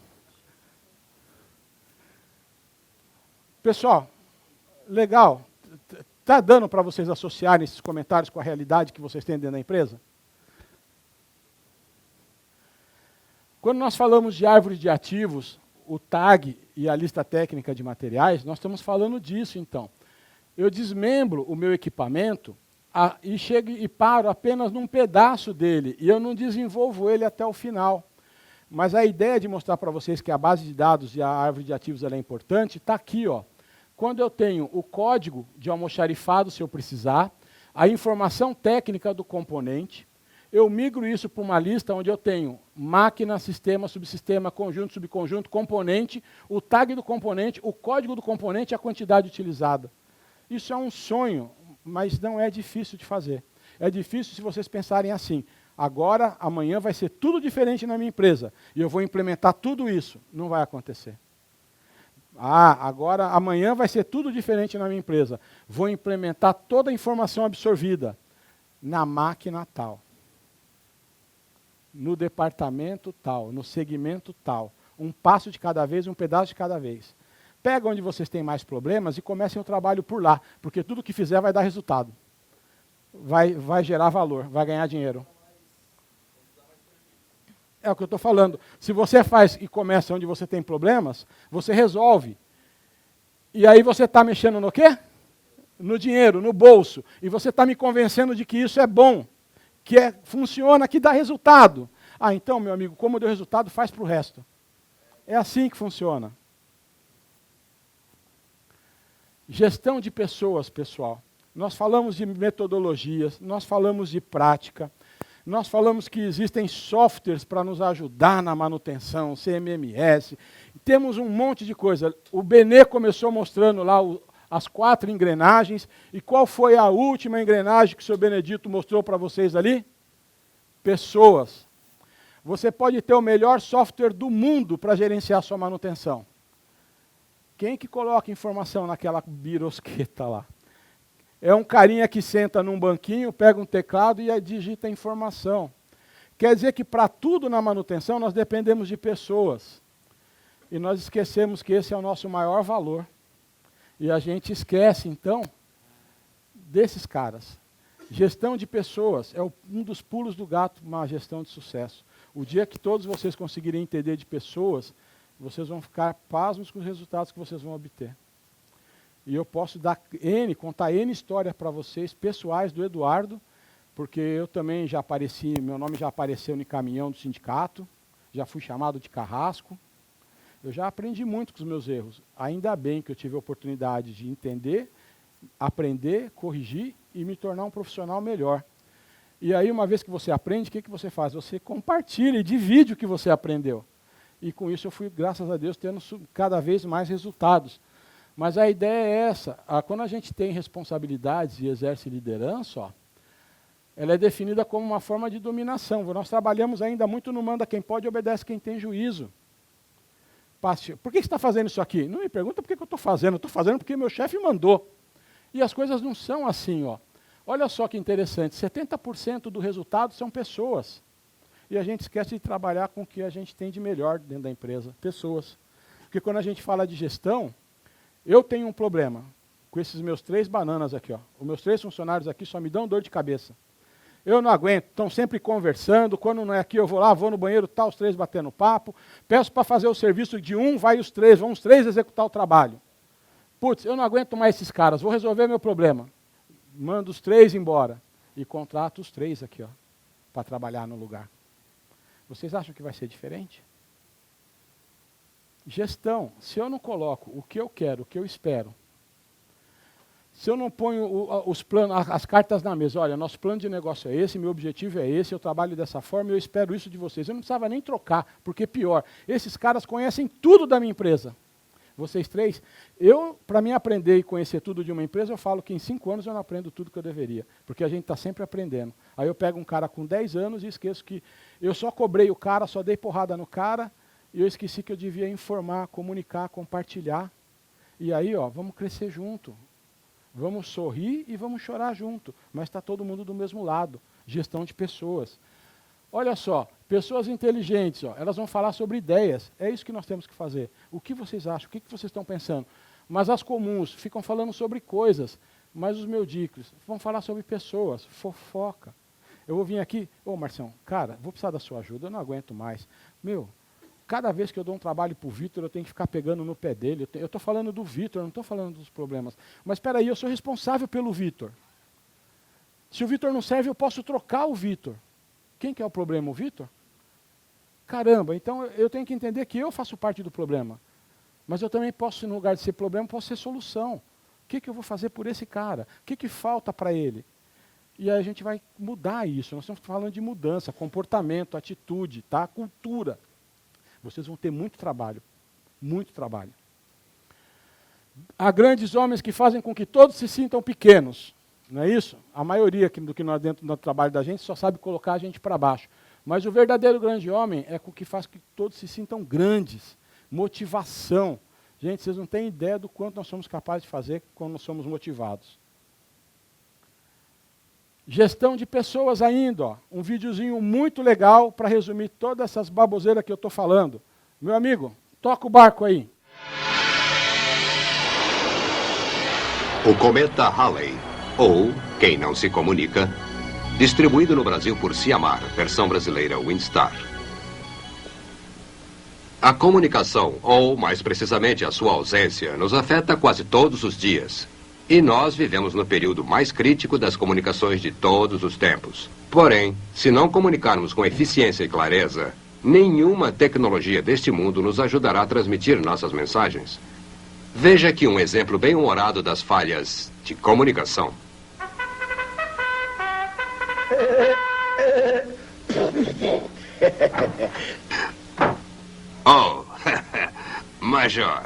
Pessoal, legal. Está dando para vocês associarem esses comentários com a realidade que vocês têm dentro da empresa? Quando nós falamos de árvore de ativos, o TAG e a lista técnica de materiais, nós estamos falando disso, então. Eu desmembro o meu equipamento e chego e paro apenas num pedaço dele, e eu não desenvolvo ele até o final. Mas a ideia de mostrar para vocês que a base de dados e a árvore de ativos ela é importante, está aqui, ó. Quando eu tenho o código de almoxarifado, se eu precisar, a informação técnica do componente, eu migro isso para uma lista onde eu tenho máquina, sistema, subsistema, conjunto, subconjunto, componente, o tag do componente, o código do componente e a quantidade utilizada. Isso é um sonho, mas não é difícil de fazer. É difícil se vocês pensarem assim, agora, amanhã vai ser tudo diferente na minha empresa, e eu vou implementar tudo isso. Não vai acontecer. Agora, amanhã vai ser tudo diferente na minha empresa. Vou implementar toda a informação absorvida na máquina tal, no departamento tal, no segmento tal. Um passo de cada vez, um pedaço de cada vez. Pega onde vocês têm mais problemas e comecem o trabalho por lá, porque tudo que fizer vai dar resultado. Vai gerar valor, vai ganhar dinheiro. É o que eu estou falando. Se você faz e começa onde você tem problemas, você resolve. E aí você está mexendo no quê? No dinheiro, no bolso. E você está me convencendo de que isso é bom, que funciona, que dá resultado. Então, meu amigo, como deu resultado, faz para o resto. É assim que funciona. Gestão de pessoas, pessoal. Nós falamos de metodologias, nós falamos de prática, nós falamos que existem softwares para nos ajudar na manutenção, CMMS, temos um monte de coisa. O Benê começou mostrando lá as 4 engrenagens, e qual foi a última engrenagem que o senhor Benedito mostrou para vocês ali? Pessoas. Você pode ter o melhor software do mundo para gerenciar a sua manutenção. Quem que coloca informação naquela birosqueta lá? É um carinha que senta num banquinho, pega um teclado e digita a informação. Quer dizer que para tudo na manutenção nós dependemos de pessoas. E nós esquecemos que esse é o nosso maior valor. E a gente esquece, então, desses caras. Gestão de pessoas é um dos pulos do gato para uma gestão de sucesso. O dia que todos vocês conseguirem entender de pessoas, vocês vão ficar pasmos com os resultados que vocês vão obter. E eu posso contar N histórias para vocês, pessoais do Eduardo, porque eu também já apareci, meu nome já apareceu no caminhão do sindicato, já fui chamado de carrasco. Eu já aprendi muito com os meus erros. Ainda bem que eu tive a oportunidade de entender, aprender, corrigir e me tornar um profissional melhor. E aí, uma vez que você aprende, o que você faz? Você compartilha e divide o que você aprendeu. E com isso eu fui, graças a Deus, tendo cada vez mais resultados. Mas a ideia é essa. Quando a gente tem responsabilidades e exerce liderança, ela é definida como uma forma de dominação. Nós trabalhamos ainda muito no manda quem pode e obedece quem tem juízo. Por que você está fazendo isso aqui? Não me pergunta por que eu estou fazendo. Eu estou fazendo porque meu chefe mandou. E as coisas não são assim. Olha só que interessante. 70% do resultado são pessoas. E a gente esquece de trabalhar com o que a gente tem de melhor dentro da empresa. Pessoas. Porque quando a gente fala de gestão, eu tenho um problema com esses meus 3 bananas aqui. Os meus 3 funcionários aqui só me dão dor de cabeça. Eu não aguento, estão sempre conversando, quando não é aqui eu vou lá, vou no banheiro, os 3 batendo papo, peço para fazer o serviço de um, vai os 3, vão os 3 executar o trabalho. Putz, eu não aguento mais esses caras, vou resolver meu problema. Mando os 3 embora e contrato os 3 aqui, para trabalhar no lugar. Vocês acham que vai ser diferente? Gestão, se eu não coloco o que eu quero, o que eu espero, se eu não ponho os planos, as cartas na mesa, olha, nosso plano de negócio é esse, meu objetivo é esse, eu trabalho dessa forma, eu espero isso de vocês. Eu não precisava nem trocar, porque pior, esses caras conhecem tudo da minha empresa. Vocês três, para mim aprender e conhecer tudo de uma empresa, eu falo que em 5 anos eu não aprendo tudo que eu deveria, porque a gente está sempre aprendendo. Aí eu pego um cara com 10 anos e esqueço que eu só cobrei o cara, só dei porrada no cara, e eu esqueci que eu devia informar, comunicar, compartilhar. E aí, ó, vamos crescer junto. Vamos sorrir e vamos chorar junto, mas está todo mundo do mesmo lado. Gestão de pessoas. Olha só, pessoas inteligentes, ó, elas vão falar sobre ideias. É isso que nós temos que fazer. O que vocês acham? O que vocês estão pensando? Mas as comuns ficam falando sobre coisas, mas os medíocres vão falar sobre pessoas, fofoca. Eu vou vir aqui, Marcião, cara, vou precisar da sua ajuda, eu não aguento mais. Cada vez que eu dou um trabalho para o Vitor, eu tenho que ficar pegando no pé dele. Eu estou falando do Vitor, eu não estou falando dos problemas. Mas espera aí, eu sou responsável pelo Vitor. Se o Vitor não serve, eu posso trocar o Vitor. Quem que é o problema, o Vitor? Caramba, então eu tenho que entender que eu faço parte do problema. Mas eu também posso, no lugar de ser problema, posso ser solução. O que eu vou fazer por esse cara? O que falta para ele? E aí a gente vai mudar isso. Nós estamos falando de mudança, comportamento, atitude, tá? Cultura. Vocês vão ter muito trabalho, muito trabalho. Há grandes homens que fazem com que todos se sintam pequenos, não é isso? A maioria do que nós dentro do trabalho da gente só sabe colocar a gente para baixo. Mas o verdadeiro grande homem é o que faz com que todos se sintam grandes. Motivação. Gente, vocês não têm ideia do quanto nós somos capazes de fazer quando nós somos motivados. Gestão de pessoas ainda, ó. Um videozinho muito legal para resumir todas essas baboseiras que eu estou falando. Meu amigo, toca o barco aí. O cometa Halley, ou Quem Não Se Comunica, distribuído no Brasil por Ciamar, versão brasileira Windstar. A comunicação, ou mais precisamente a sua ausência, nos afeta quase todos os dias. E nós vivemos no período mais crítico das comunicações de todos os tempos. Porém, se não comunicarmos com eficiência e clareza, nenhuma tecnologia deste mundo nos ajudará a transmitir nossas mensagens. Veja aqui um exemplo bem humorado das falhas de comunicação. Oh, Major.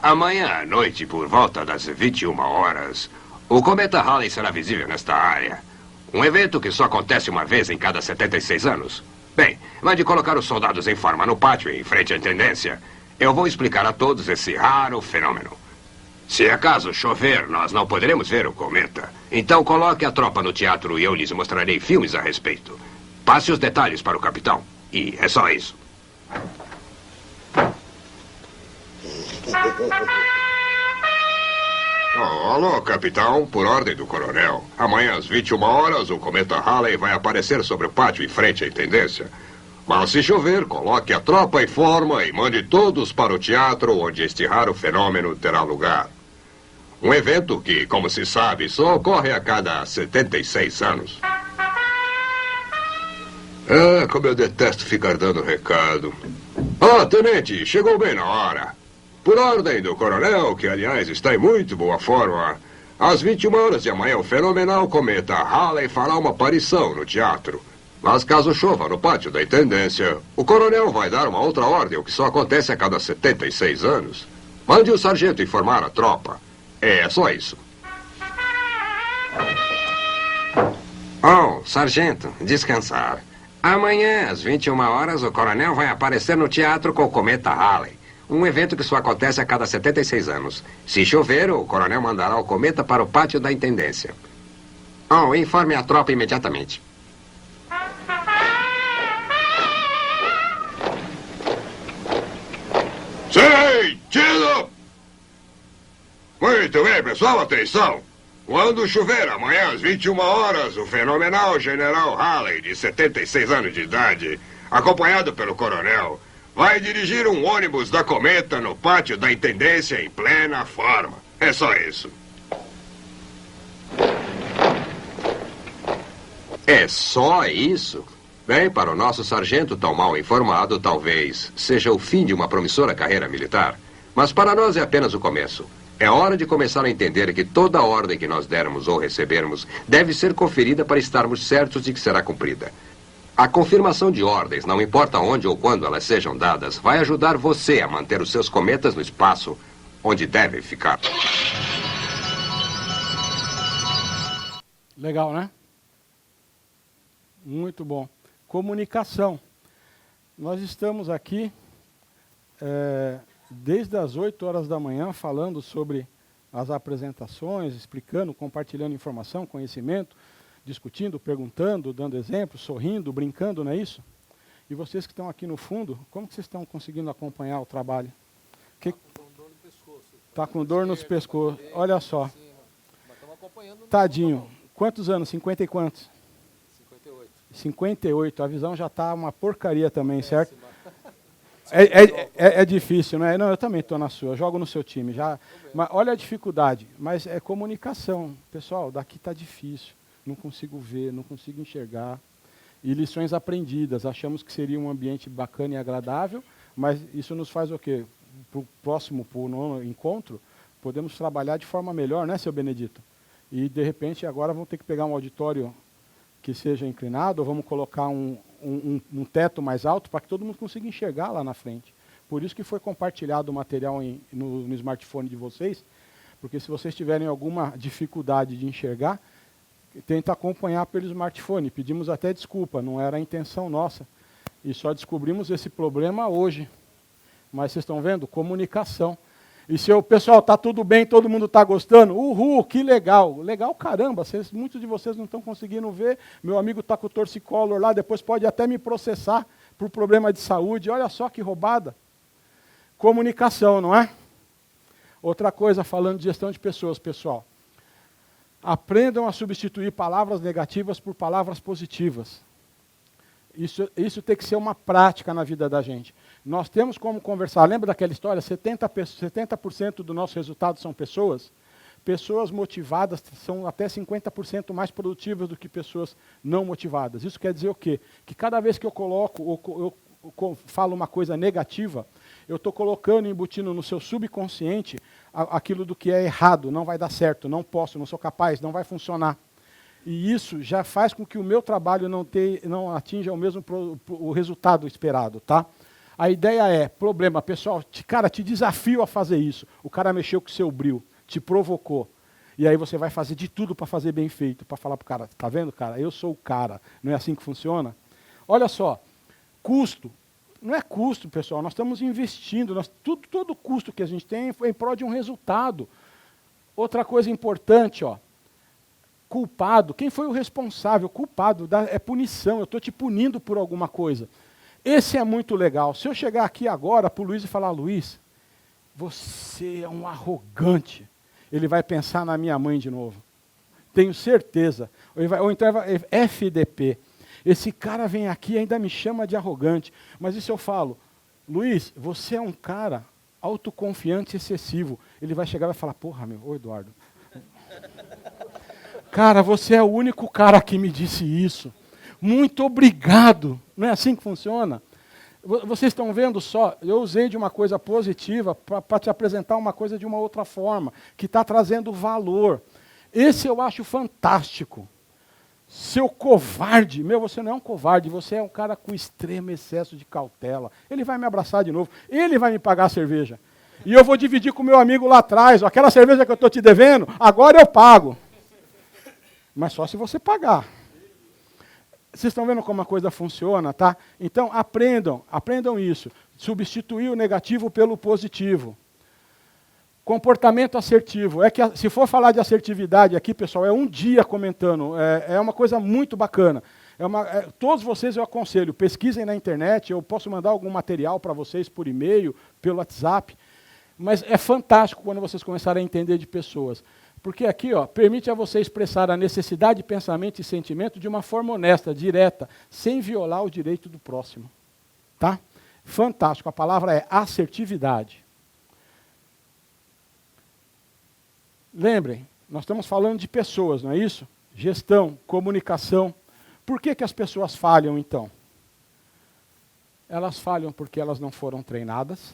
Amanhã à noite, por volta das 21 horas, o cometa Halley será visível nesta área. Um evento que só acontece uma vez em cada 76 anos. Bem, mande colocar os soldados em forma no pátio, em frente à intendência. Eu vou explicar a todos esse raro fenômeno. Se acaso chover, nós não poderemos ver o cometa. Então coloque a tropa no teatro e eu lhes mostrarei filmes a respeito. Passe os detalhes para o capitão. E é só isso. Alô, capitão. Por ordem do coronel. Amanhã às 21 horas, o cometa Halley vai aparecer sobre o pátio em frente à intendência. Mas se chover, coloque a tropa em forma e mande todos para o teatro onde este raro fenômeno terá lugar. Um evento que, como se sabe, só ocorre a cada 76 anos. Ah, como eu detesto ficar dando recado. Tenente, chegou bem na hora. Por ordem do coronel, que aliás está em muito boa forma, às 21 horas de amanhã o fenomenal cometa Halley fará uma aparição no teatro. Mas caso chova no pátio da intendência, o coronel vai dar uma outra ordem, o que só acontece a cada 76 anos. Mande o sargento informar a tropa. É só isso. Sargento, descansar. Amanhã, às 21 horas, o coronel vai aparecer no teatro com o cometa Halley. Um evento que só acontece a cada 76 anos. Se chover, o coronel mandará o cometa para o pátio da intendência. Informe a tropa imediatamente. Sentido! Muito bem, pessoal, atenção! Quando chover amanhã às 21 horas, o fenomenal general Halley, de 76 anos de idade, acompanhado pelo coronel, vai dirigir um ônibus da cometa no pátio da intendência em plena forma. É só isso. É só isso? Bem, para o nosso sargento tão mal informado, talvez seja o fim de uma promissora carreira militar. Mas para nós é apenas o começo. É hora de começar a entender que toda ordem que nós dermos ou recebermos deve ser conferida para estarmos certos de que será cumprida. A confirmação de ordens, não importa onde ou quando elas sejam dadas, vai ajudar você a manter os seus cometas no espaço onde devem ficar. Legal, né? Muito bom. Comunicação. Nós estamos aqui desde as 8 horas da manhã falando sobre as apresentações, explicando, compartilhando informação, conhecimento, discutindo, perguntando, dando exemplos, sorrindo, brincando, não é isso? E vocês que estão aqui no fundo, como que vocês estão conseguindo acompanhar o trabalho? Está com dor no pescoço. Está com dor nos pescoços. Olha só. Tadinho. Quantos anos? 50 e quantos? 58. 58. A visão já está uma porcaria também, certo? É difícil, não é? Não, eu também estou na sua. Eu jogo no seu time. Já. Mas olha a dificuldade. Mas é comunicação. Pessoal, daqui está difícil. Não consigo ver, não consigo enxergar. E lições aprendidas. Achamos que seria um ambiente bacana e agradável, mas isso nos faz o quê? Para o próximo, para o nono encontro, podemos trabalhar de forma melhor, né, seu Benedito? E, de repente, agora vamos ter que pegar um auditório que seja inclinado, ou vamos colocar um teto mais alto para que todo mundo consiga enxergar lá na frente. Por isso que foi compartilhado o material no smartphone de vocês, porque se vocês tiverem alguma dificuldade de enxergar, tenta acompanhar pelo smartphone. Pedimos até desculpa, não era a intenção nossa. E só descobrimos esse problema hoje. Mas vocês estão vendo? Comunicação. E se o pessoal está tudo bem, todo mundo está gostando, uhul, que legal. Legal caramba, muitos de vocês não estão conseguindo ver. Meu amigo está com o torcicolor lá, depois pode até me processar por problema de saúde. Olha só que roubada. Comunicação, não é? Outra coisa, falando de gestão de pessoas, pessoal. Aprendam a substituir palavras negativas por palavras positivas. Isso tem que ser uma prática na vida da gente. Nós temos como conversar. Lembra daquela história? 70% do nosso resultado são pessoas. Pessoas motivadas são até 50% mais produtivas do que pessoas não motivadas. Isso quer dizer o quê? Que cada vez que eu falo uma coisa negativa, eu estou colocando, embutindo no seu subconsciente aquilo do que é errado, não vai dar certo, não posso, não sou capaz, não vai funcionar. E isso já faz com que o meu trabalho não atinja o resultado esperado, tá? A ideia é, problema, pessoal, cara, te desafio a fazer isso. O cara mexeu com o seu bril, te provocou. E aí você vai fazer de tudo para fazer bem feito, para falar para o cara, tá vendo, cara? Eu sou o cara, não é assim que funciona? Olha só, custo. Não é custo, pessoal, nós estamos investindo, todo custo que a gente tem é em prol de um resultado. Outra coisa importante, ó, culpado, quem foi o responsável? Culpado, é punição, eu estou te punindo por alguma coisa. Esse é muito legal. Se eu chegar aqui agora para o Luiz e falar, Luiz, você é um arrogante, ele vai pensar na minha mãe de novo. Tenho certeza. Ou então FDP. Esse cara vem aqui e ainda me chama de arrogante. Mas e se eu falo, Luiz, você é um cara autoconfiante excessivo. Ele vai chegar e vai falar, porra, ô Eduardo. Cara, você é o único cara que me disse isso. Muito obrigado. Não é assim que funciona? Vocês estão vendo só, eu usei de uma coisa positiva para te apresentar uma coisa de uma outra forma, que está trazendo valor. Esse eu acho fantástico. Seu covarde, você não é um covarde, você é um cara com extremo excesso de cautela. Ele vai me abraçar de novo, ele vai me pagar a cerveja. E eu vou dividir com o meu amigo lá atrás, aquela cerveja que eu estou te devendo, agora eu pago. Mas só se você pagar. Vocês estão vendo como a coisa funciona, tá? Então aprendam isso. Substituir o negativo pelo positivo. Comportamento assertivo. É que se for falar de assertividade aqui, pessoal, é um dia comentando. É uma coisa muito bacana. Todos vocês eu aconselho, pesquisem na internet, eu posso mandar algum material para vocês por e-mail, pelo WhatsApp. Mas é fantástico quando vocês começarem a entender de pessoas. Porque aqui, ó, permite a você expressar a necessidade, pensamento e sentimento de uma forma honesta, direta, sem violar o direito do próximo. Tá? Fantástico. A palavra é assertividade. Lembrem, nós estamos falando de pessoas, não é isso? Gestão, comunicação. Por que que as pessoas falham, então? Elas falham porque elas não foram treinadas,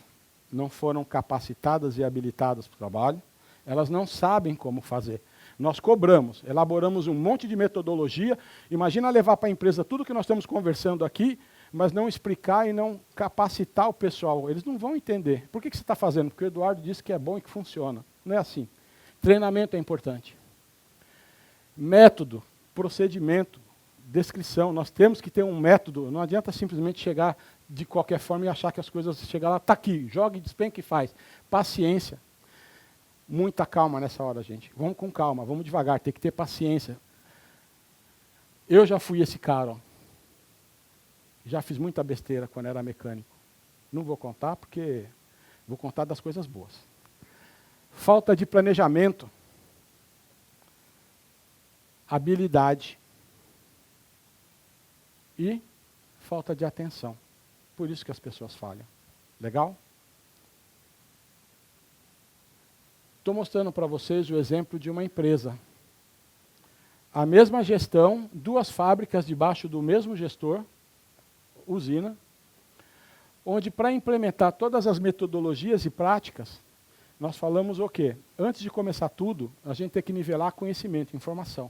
não foram capacitadas e habilitadas para o trabalho, elas não sabem como fazer. Nós cobramos, elaboramos um monte de metodologia, imagina levar para a empresa tudo que nós estamos conversando aqui, mas não explicar e não capacitar o pessoal. Eles não vão entender. Por que que você está fazendo? Porque o Eduardo disse que é bom e que funciona. Não é assim. Treinamento é importante. Método, procedimento, descrição. Nós temos que ter um método. Não adianta simplesmente chegar de qualquer forma e achar que as coisas... Chegar lá, está aqui, joga, despenca e faz. Paciência. Muita calma nessa hora, gente. Vamos com calma, vamos devagar, tem que ter paciência. Eu já fui esse cara, ó. Já fiz muita besteira quando era mecânico. Não vou contar porque vou contar das coisas boas. Falta de planejamento, habilidade e falta de atenção. Por isso que as pessoas falham. Legal? Estou mostrando para vocês o exemplo de uma empresa. A mesma gestão, 2 fábricas debaixo do mesmo gestor, usina, onde para implementar todas as metodologias e práticas, nós falamos o quê? Antes de começar tudo, a gente tem que nivelar conhecimento, informação.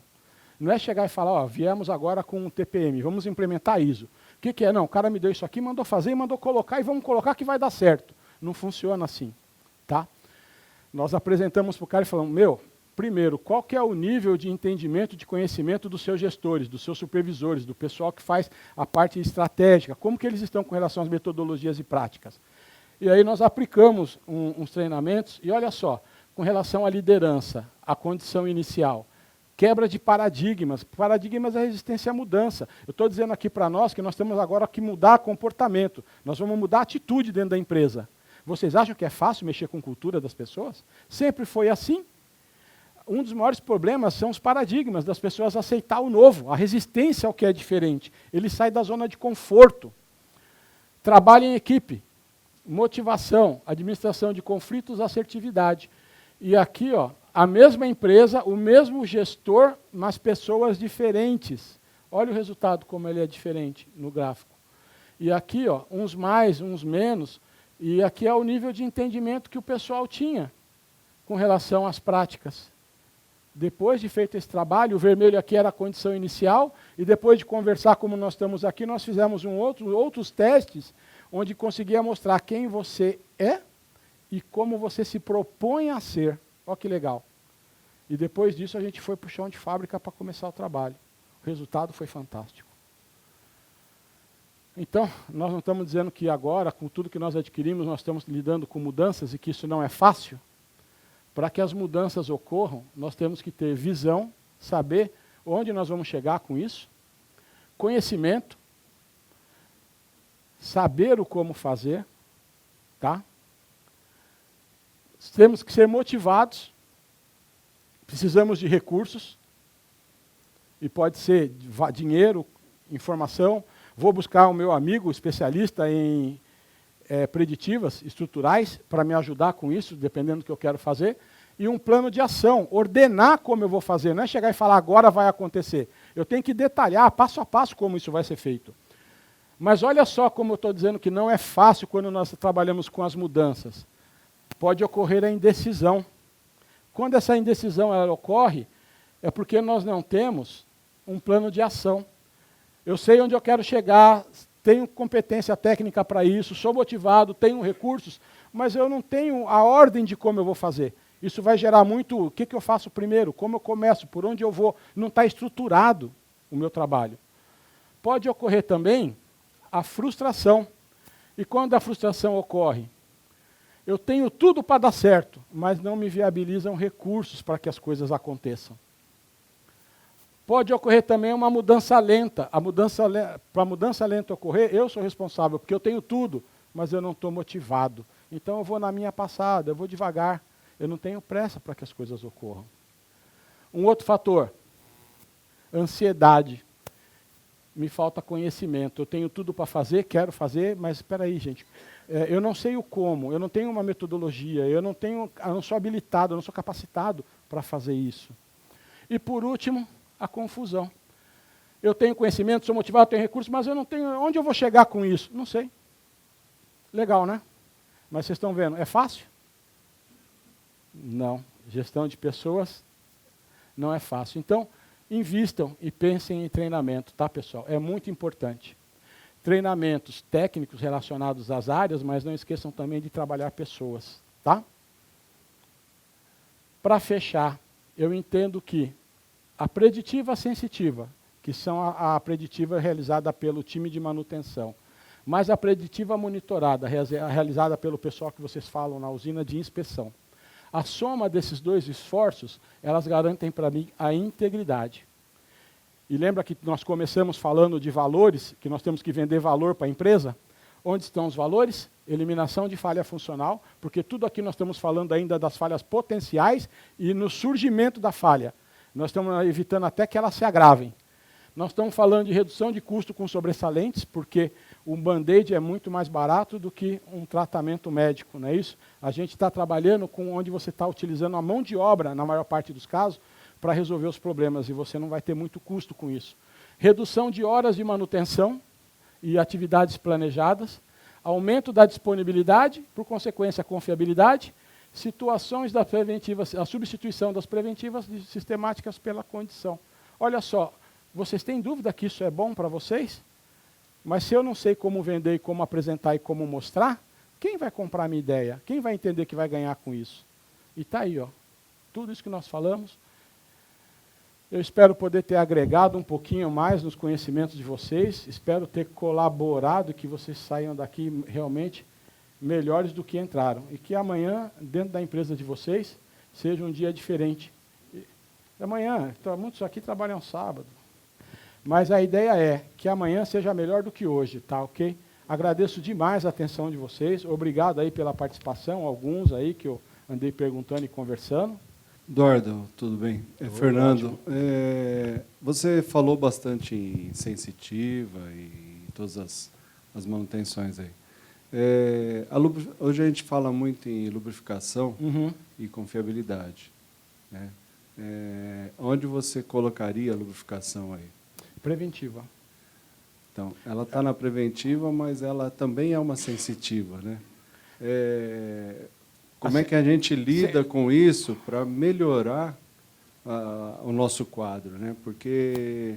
Não é chegar e falar, ó, viemos agora com um TPM, vamos implementar ISO. O que que é? Não, o cara me deu isso aqui, mandou fazer e mandou colocar, e vamos colocar que vai dar certo. Não funciona assim, tá? Nós apresentamos para o cara e falamos, primeiro, qual que é o nível de entendimento, de conhecimento dos seus gestores, dos seus supervisores, do pessoal que faz a parte estratégica, como que eles estão com relação às metodologias e práticas. E aí nós aplicamos uns treinamentos, e olha só, com relação à liderança, à condição inicial, quebra de paradigmas. Paradigmas é resistência à mudança. Eu estou dizendo aqui para nós que nós temos agora que mudar comportamento, nós vamos mudar a atitude dentro da empresa. Vocês acham que é fácil mexer com a cultura das pessoas? Sempre foi assim. Um dos maiores problemas são os paradigmas das pessoas aceitar o novo, a resistência ao que é diferente. Ele sai da zona de conforto. Trabalho em equipe, motivação, administração de conflitos, assertividade. E aqui, ó, a mesma empresa, o mesmo gestor, mas pessoas diferentes. Olha o resultado como ele é diferente no gráfico. E aqui, ó, uns mais, uns menos, e aqui é o nível de entendimento que o pessoal tinha com relação às práticas. Depois de feito esse trabalho, o vermelho aqui era a condição inicial, e depois de conversar como nós estamos aqui, nós fizemos outros testes, onde conseguia mostrar quem você é e como você se propõe a ser. Olha que legal. E depois disso a gente foi para o chão de fábrica para começar o trabalho. O resultado foi fantástico. Então, nós não estamos dizendo que agora, com tudo que nós adquirimos, nós estamos lidando com mudanças e que isso não é fácil. Para que as mudanças ocorram, nós temos que ter visão, saber onde nós vamos chegar com isso, conhecimento, saber o como fazer, tá? Temos que ser motivados, precisamos de recursos, e pode ser dinheiro, informação. Vou buscar o meu amigo especialista em preditivas estruturais para me ajudar com isso, dependendo do que eu quero fazer, e um plano de ação, ordenar como eu vou fazer, não é chegar e falar agora vai acontecer. Eu tenho que detalhar passo a passo como isso vai ser feito. Mas olha só como eu estou dizendo que não é fácil quando nós trabalhamos com as mudanças. Pode ocorrer a indecisão. Quando essa indecisão ela ocorre, é porque nós não temos um plano de ação. Eu sei onde eu quero chegar, tenho competência técnica para isso, sou motivado, tenho recursos, mas eu não tenho a ordem de como eu vou fazer. Isso vai gerar muito, o que eu faço primeiro, como eu começo, por onde eu vou. Não está estruturado o meu trabalho. Pode ocorrer também a frustração. E quando a frustração ocorre? Eu tenho tudo para dar certo, mas não me viabilizam recursos para que as coisas aconteçam. Pode ocorrer também uma mudança lenta. Para a mudança lenta ocorrer, eu sou responsável, porque eu tenho tudo, mas eu não estou motivado. Então eu vou na minha passada, eu vou devagar. Eu não tenho pressa para que as coisas ocorram. Um outro fator, ansiedade. Me falta conhecimento. Eu tenho tudo para fazer, quero fazer, mas espera aí, gente. Eu não sei o como, eu não tenho uma metodologia, eu não sou habilitado, eu não sou capacitado para fazer isso. E por último, a confusão. eu tenho conhecimento, sou motivado, tenho recursos, mas eu não tenho, onde eu vou chegar com isso? Não sei. Legal, né? Mas vocês estão vendo, é fácil? Não. Gestão de pessoas não é fácil. Então, invistam e pensem em treinamento, tá, pessoal? É muito importante. Treinamentos técnicos relacionados às áreas, mas não esqueçam também de trabalhar pessoas, tá? Para fechar, eu entendo que a preditiva sensitiva, que são a preditiva realizada pelo time de manutenção, mas a preditiva monitorada, realizada pelo pessoal que vocês falam na usina de inspeção. A soma desses dois esforços, elas garantem para mim a integridade. E lembra que nós começamos falando de valores, que nós temos que vender valor para a empresa? Onde estão os valores? Eliminação de falha funcional, porque tudo aqui nós estamos falando ainda das falhas potenciais e no surgimento da falha. Nós estamos evitando até que elas se agravem. Nós estamos falando de redução de custo com sobressalentes, porque um band-aid é muito mais barato do que um tratamento médico, não é isso? A gente está trabalhando com onde você está utilizando a mão de obra, na maior parte dos casos, para resolver os problemas, e você não vai ter muito custo com isso. Redução de horas de manutenção e atividades planejadas, aumento da disponibilidade, por consequência, a confiabilidade, situações das preventivas, a substituição das preventivas sistemáticas pela condição. Olha só, vocês têm dúvida que isso é bom para vocês? Mas se eu não sei como vender, e como apresentar e como mostrar, quem vai comprar a minha ideia? Quem vai entender que vai ganhar com isso? E está aí, ó, tudo isso que nós falamos. Eu espero poder ter agregado um pouquinho mais nos conhecimentos de vocês, espero ter colaborado e que vocês saiam daqui realmente melhores do que entraram. E que amanhã, dentro da empresa de vocês, seja um dia diferente. Amanhã, muitos aqui trabalham sábado. Mas a ideia é que amanhã seja melhor do que hoje, tá ok? Agradeço demais a atenção de vocês, obrigado aí pela participação, alguns aí que eu andei perguntando e conversando. Eduardo, tudo bem? Fernando, você falou bastante em sensitiva e todas as manutenções aí. Hoje a gente fala muito em lubrificação e confiabilidade, né? Onde você colocaria a lubrificação aí? Preventiva. Então, ela está na preventiva, mas ela também é uma sensitiva, né? Como é que a gente lida com isso para melhorar o nosso quadro, né? Porque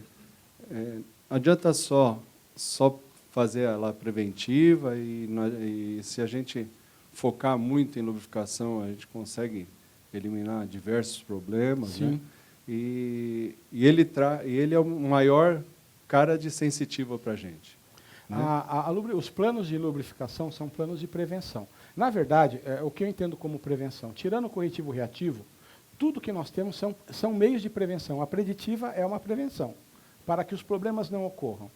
não adianta só fazer ela preventiva e se a gente focar muito em lubrificação, a gente consegue eliminar diversos problemas, sim, né? E ele é o maior cara de sensitiva para a gente, né? Os planos de lubrificação são planos de prevenção. Na verdade, o que eu entendo como prevenção, tirando o corretivo reativo, tudo que nós temos são meios de prevenção. A preditiva é uma prevenção, para que os problemas não ocorram.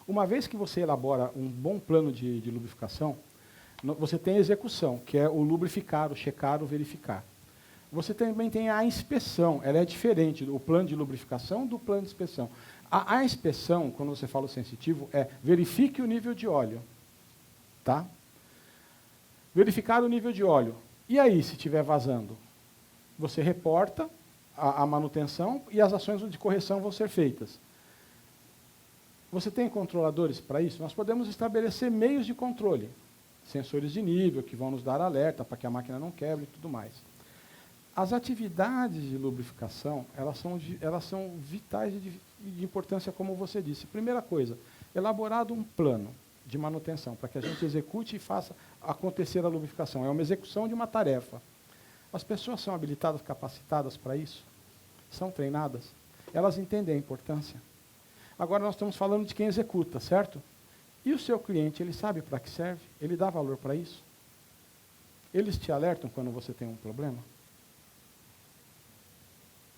Uma vez que você elabora um bom plano de lubrificação, você tem a execução, que é o lubrificar, o checar, o verificar. Você também tem a inspeção, ela é diferente, o plano de lubrificação do plano de inspeção. A inspeção, quando você fala o sensitivo, verifique o nível de óleo. Tá? Verificar o nível de óleo. E aí, se estiver vazando? Você reporta a manutenção e as ações de correção vão ser feitas. Você tem controladores para isso? Nós podemos estabelecer meios de controle. Sensores de nível que vão nos dar alerta para que a máquina não quebre e tudo mais. As atividades de lubrificação, elas são vitais e de importância, como você disse. Primeira coisa, elaborado um plano de manutenção, para que a gente execute e faça acontecer a lubrificação. É uma execução de uma tarefa. As pessoas são habilitadas, capacitadas para isso? São treinadas? Elas entendem a importância? Agora nós estamos falando de quem executa, certo? E o seu cliente, ele sabe para que serve? Ele dá valor para isso? Eles te alertam quando você tem um problema?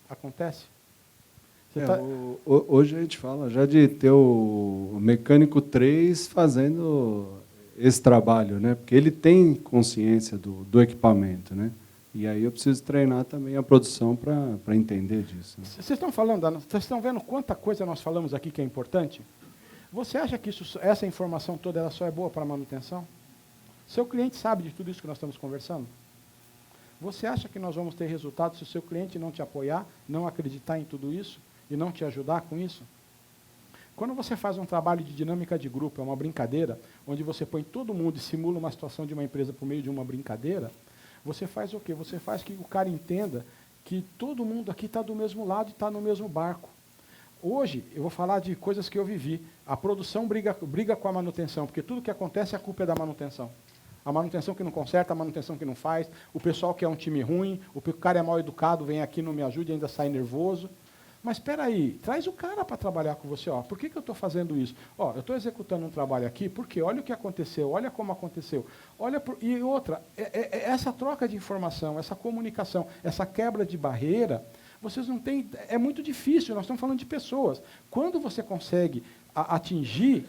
Acontece? Hoje a gente fala já de ter o mecânico 3 fazendo esse trabalho, né? Porque ele tem consciência do equipamento, né? E aí eu preciso treinar também a produção para entender disso, né? Vocês estão vendo quanta coisa nós falamos aqui que é importante? Você acha que essa informação toda ela só é boa para manutenção? Seu cliente sabe de tudo isso que nós estamos conversando? Você acha que nós vamos ter resultados se o seu cliente não te apoiar, não acreditar em tudo isso e não te ajudar com isso? Quando você faz um trabalho de dinâmica de grupo, é uma brincadeira, onde você põe todo mundo e simula uma situação de uma empresa por meio de uma brincadeira, você faz o quê? Você faz que o cara entenda que todo mundo aqui está do mesmo lado e está no mesmo barco. Hoje, eu vou falar de coisas que eu vivi. A produção briga com a manutenção, porque tudo que acontece, a culpa é da manutenção. A manutenção que não conserta, a manutenção que não faz, o pessoal que é um time ruim, o cara é mal educado, vem aqui, não me ajuda e ainda sai nervoso. Mas espera aí, traz o cara para trabalhar com você. Ó, por que eu estou fazendo isso? Ó, eu estou executando um trabalho aqui, porque olha o que aconteceu, olha como aconteceu. E outra, essa troca de informação, essa comunicação, essa quebra de barreira, vocês não têm, é muito difícil, nós estamos falando de pessoas. Quando você consegue atingir,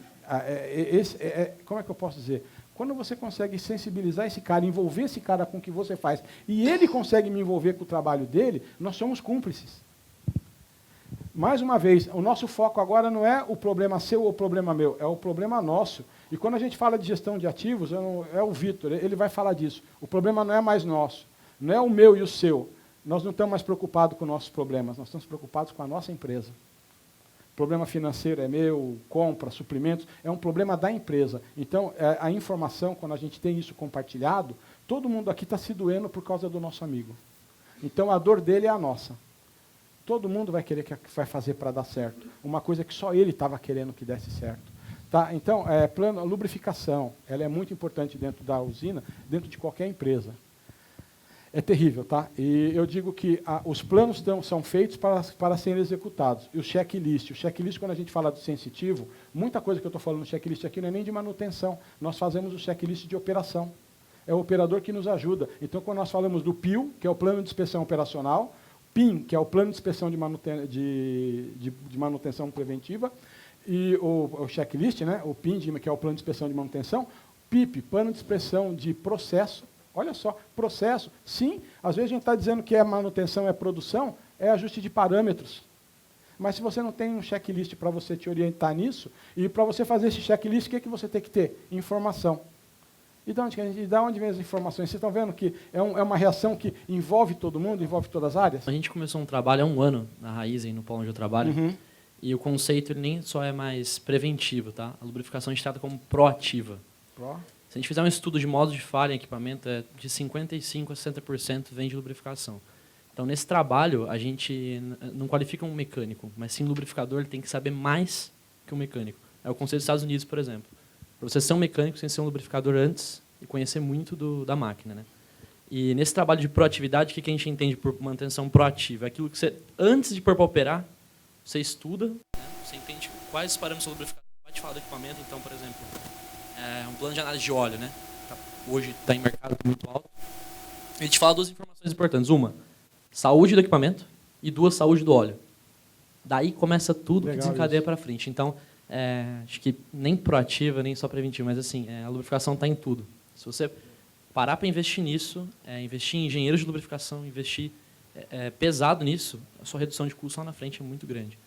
como é que eu posso dizer? Quando você consegue sensibilizar esse cara, envolver esse cara com o que você faz, e ele consegue me envolver com o trabalho dele, nós somos cúmplices. Mais uma vez, o nosso foco agora não é o problema seu ou o problema meu, é o problema nosso. E quando a gente fala de gestão de ativos, é o Vitor, ele vai falar disso. O problema não é mais nosso, não é o meu e o seu. Nós não estamos mais preocupados com nossos problemas, nós estamos preocupados com a nossa empresa. Problema financeiro é meu, compra, suprimentos, é um problema da empresa. Então, a informação, quando a gente tem isso compartilhado, todo mundo aqui está se doendo por causa do nosso amigo. Então, a dor dele é a nossa. Todo mundo vai querer que vai fazer para dar certo. Uma coisa que só ele estava querendo que desse certo. Tá? Então, a lubrificação, ela é muito importante dentro da usina, dentro de qualquer empresa. É terrível, tá? E eu digo que os planos são feitos para serem executados. E o checklist, quando a gente fala do sensitivo, muita coisa que eu estou falando no checklist aqui não é nem de manutenção. Nós fazemos o checklist de operação. É o operador que nos ajuda. Então, quando nós falamos do PIO, que é o Plano de Inspeção Operacional, PIN, que é o Plano de Inspeção de Manutenção Preventiva, e o checklist, né? O PIN, que é o Plano de Inspeção de Manutenção, PIP, Plano de Inspeção de Processo. Olha só, processo. Sim, às vezes a gente está dizendo que manutenção é produção, é ajuste de parâmetros. Mas se você não tem um checklist para você te orientar nisso, e para você fazer esse checklist, o que você tem que ter? Informação. E de onde vem as informações? Vocês estão vendo que é uma reação que envolve todo mundo, envolve todas as áreas? A gente começou um trabalho há 1 ano na Raizen, no polo onde eu trabalho, e o conceito ele nem só é mais preventivo, tá? A lubrificação a gente trata como proativa. Se a gente fizer um estudo de modo de falha em equipamento, de 55% a 60% vem de lubrificação. Então, nesse trabalho, a gente não qualifica um mecânico, mas sim um lubrificador, ele tem que saber mais que um mecânico. É o conceito dos Estados Unidos, por exemplo. Para você ser um mecânico, você tem que ser um lubrificador antes e conhecer muito da máquina, né? E nesse trabalho de proatividade, o que a gente entende por manutenção proativa? É aquilo que você, antes de pôr para operar, você estuda, né? Você entende quais os parâmetros do lubrificador. Vai te falar do equipamento, então, por exemplo, um plano de análise de óleo, né? Hoje está em mercado muito alto. Ele te fala 2 informações importantes. Uma, saúde do equipamento, e 2, saúde do óleo. Daí começa tudo. Legal, que desencadeia para frente. Então, acho que nem proativa, nem só preventiva, mas assim, a lubrificação está em tudo. Se você parar para investir nisso, investir em engenheiros de lubrificação, investir pesado nisso, a sua redução de custo lá na frente é muito grande.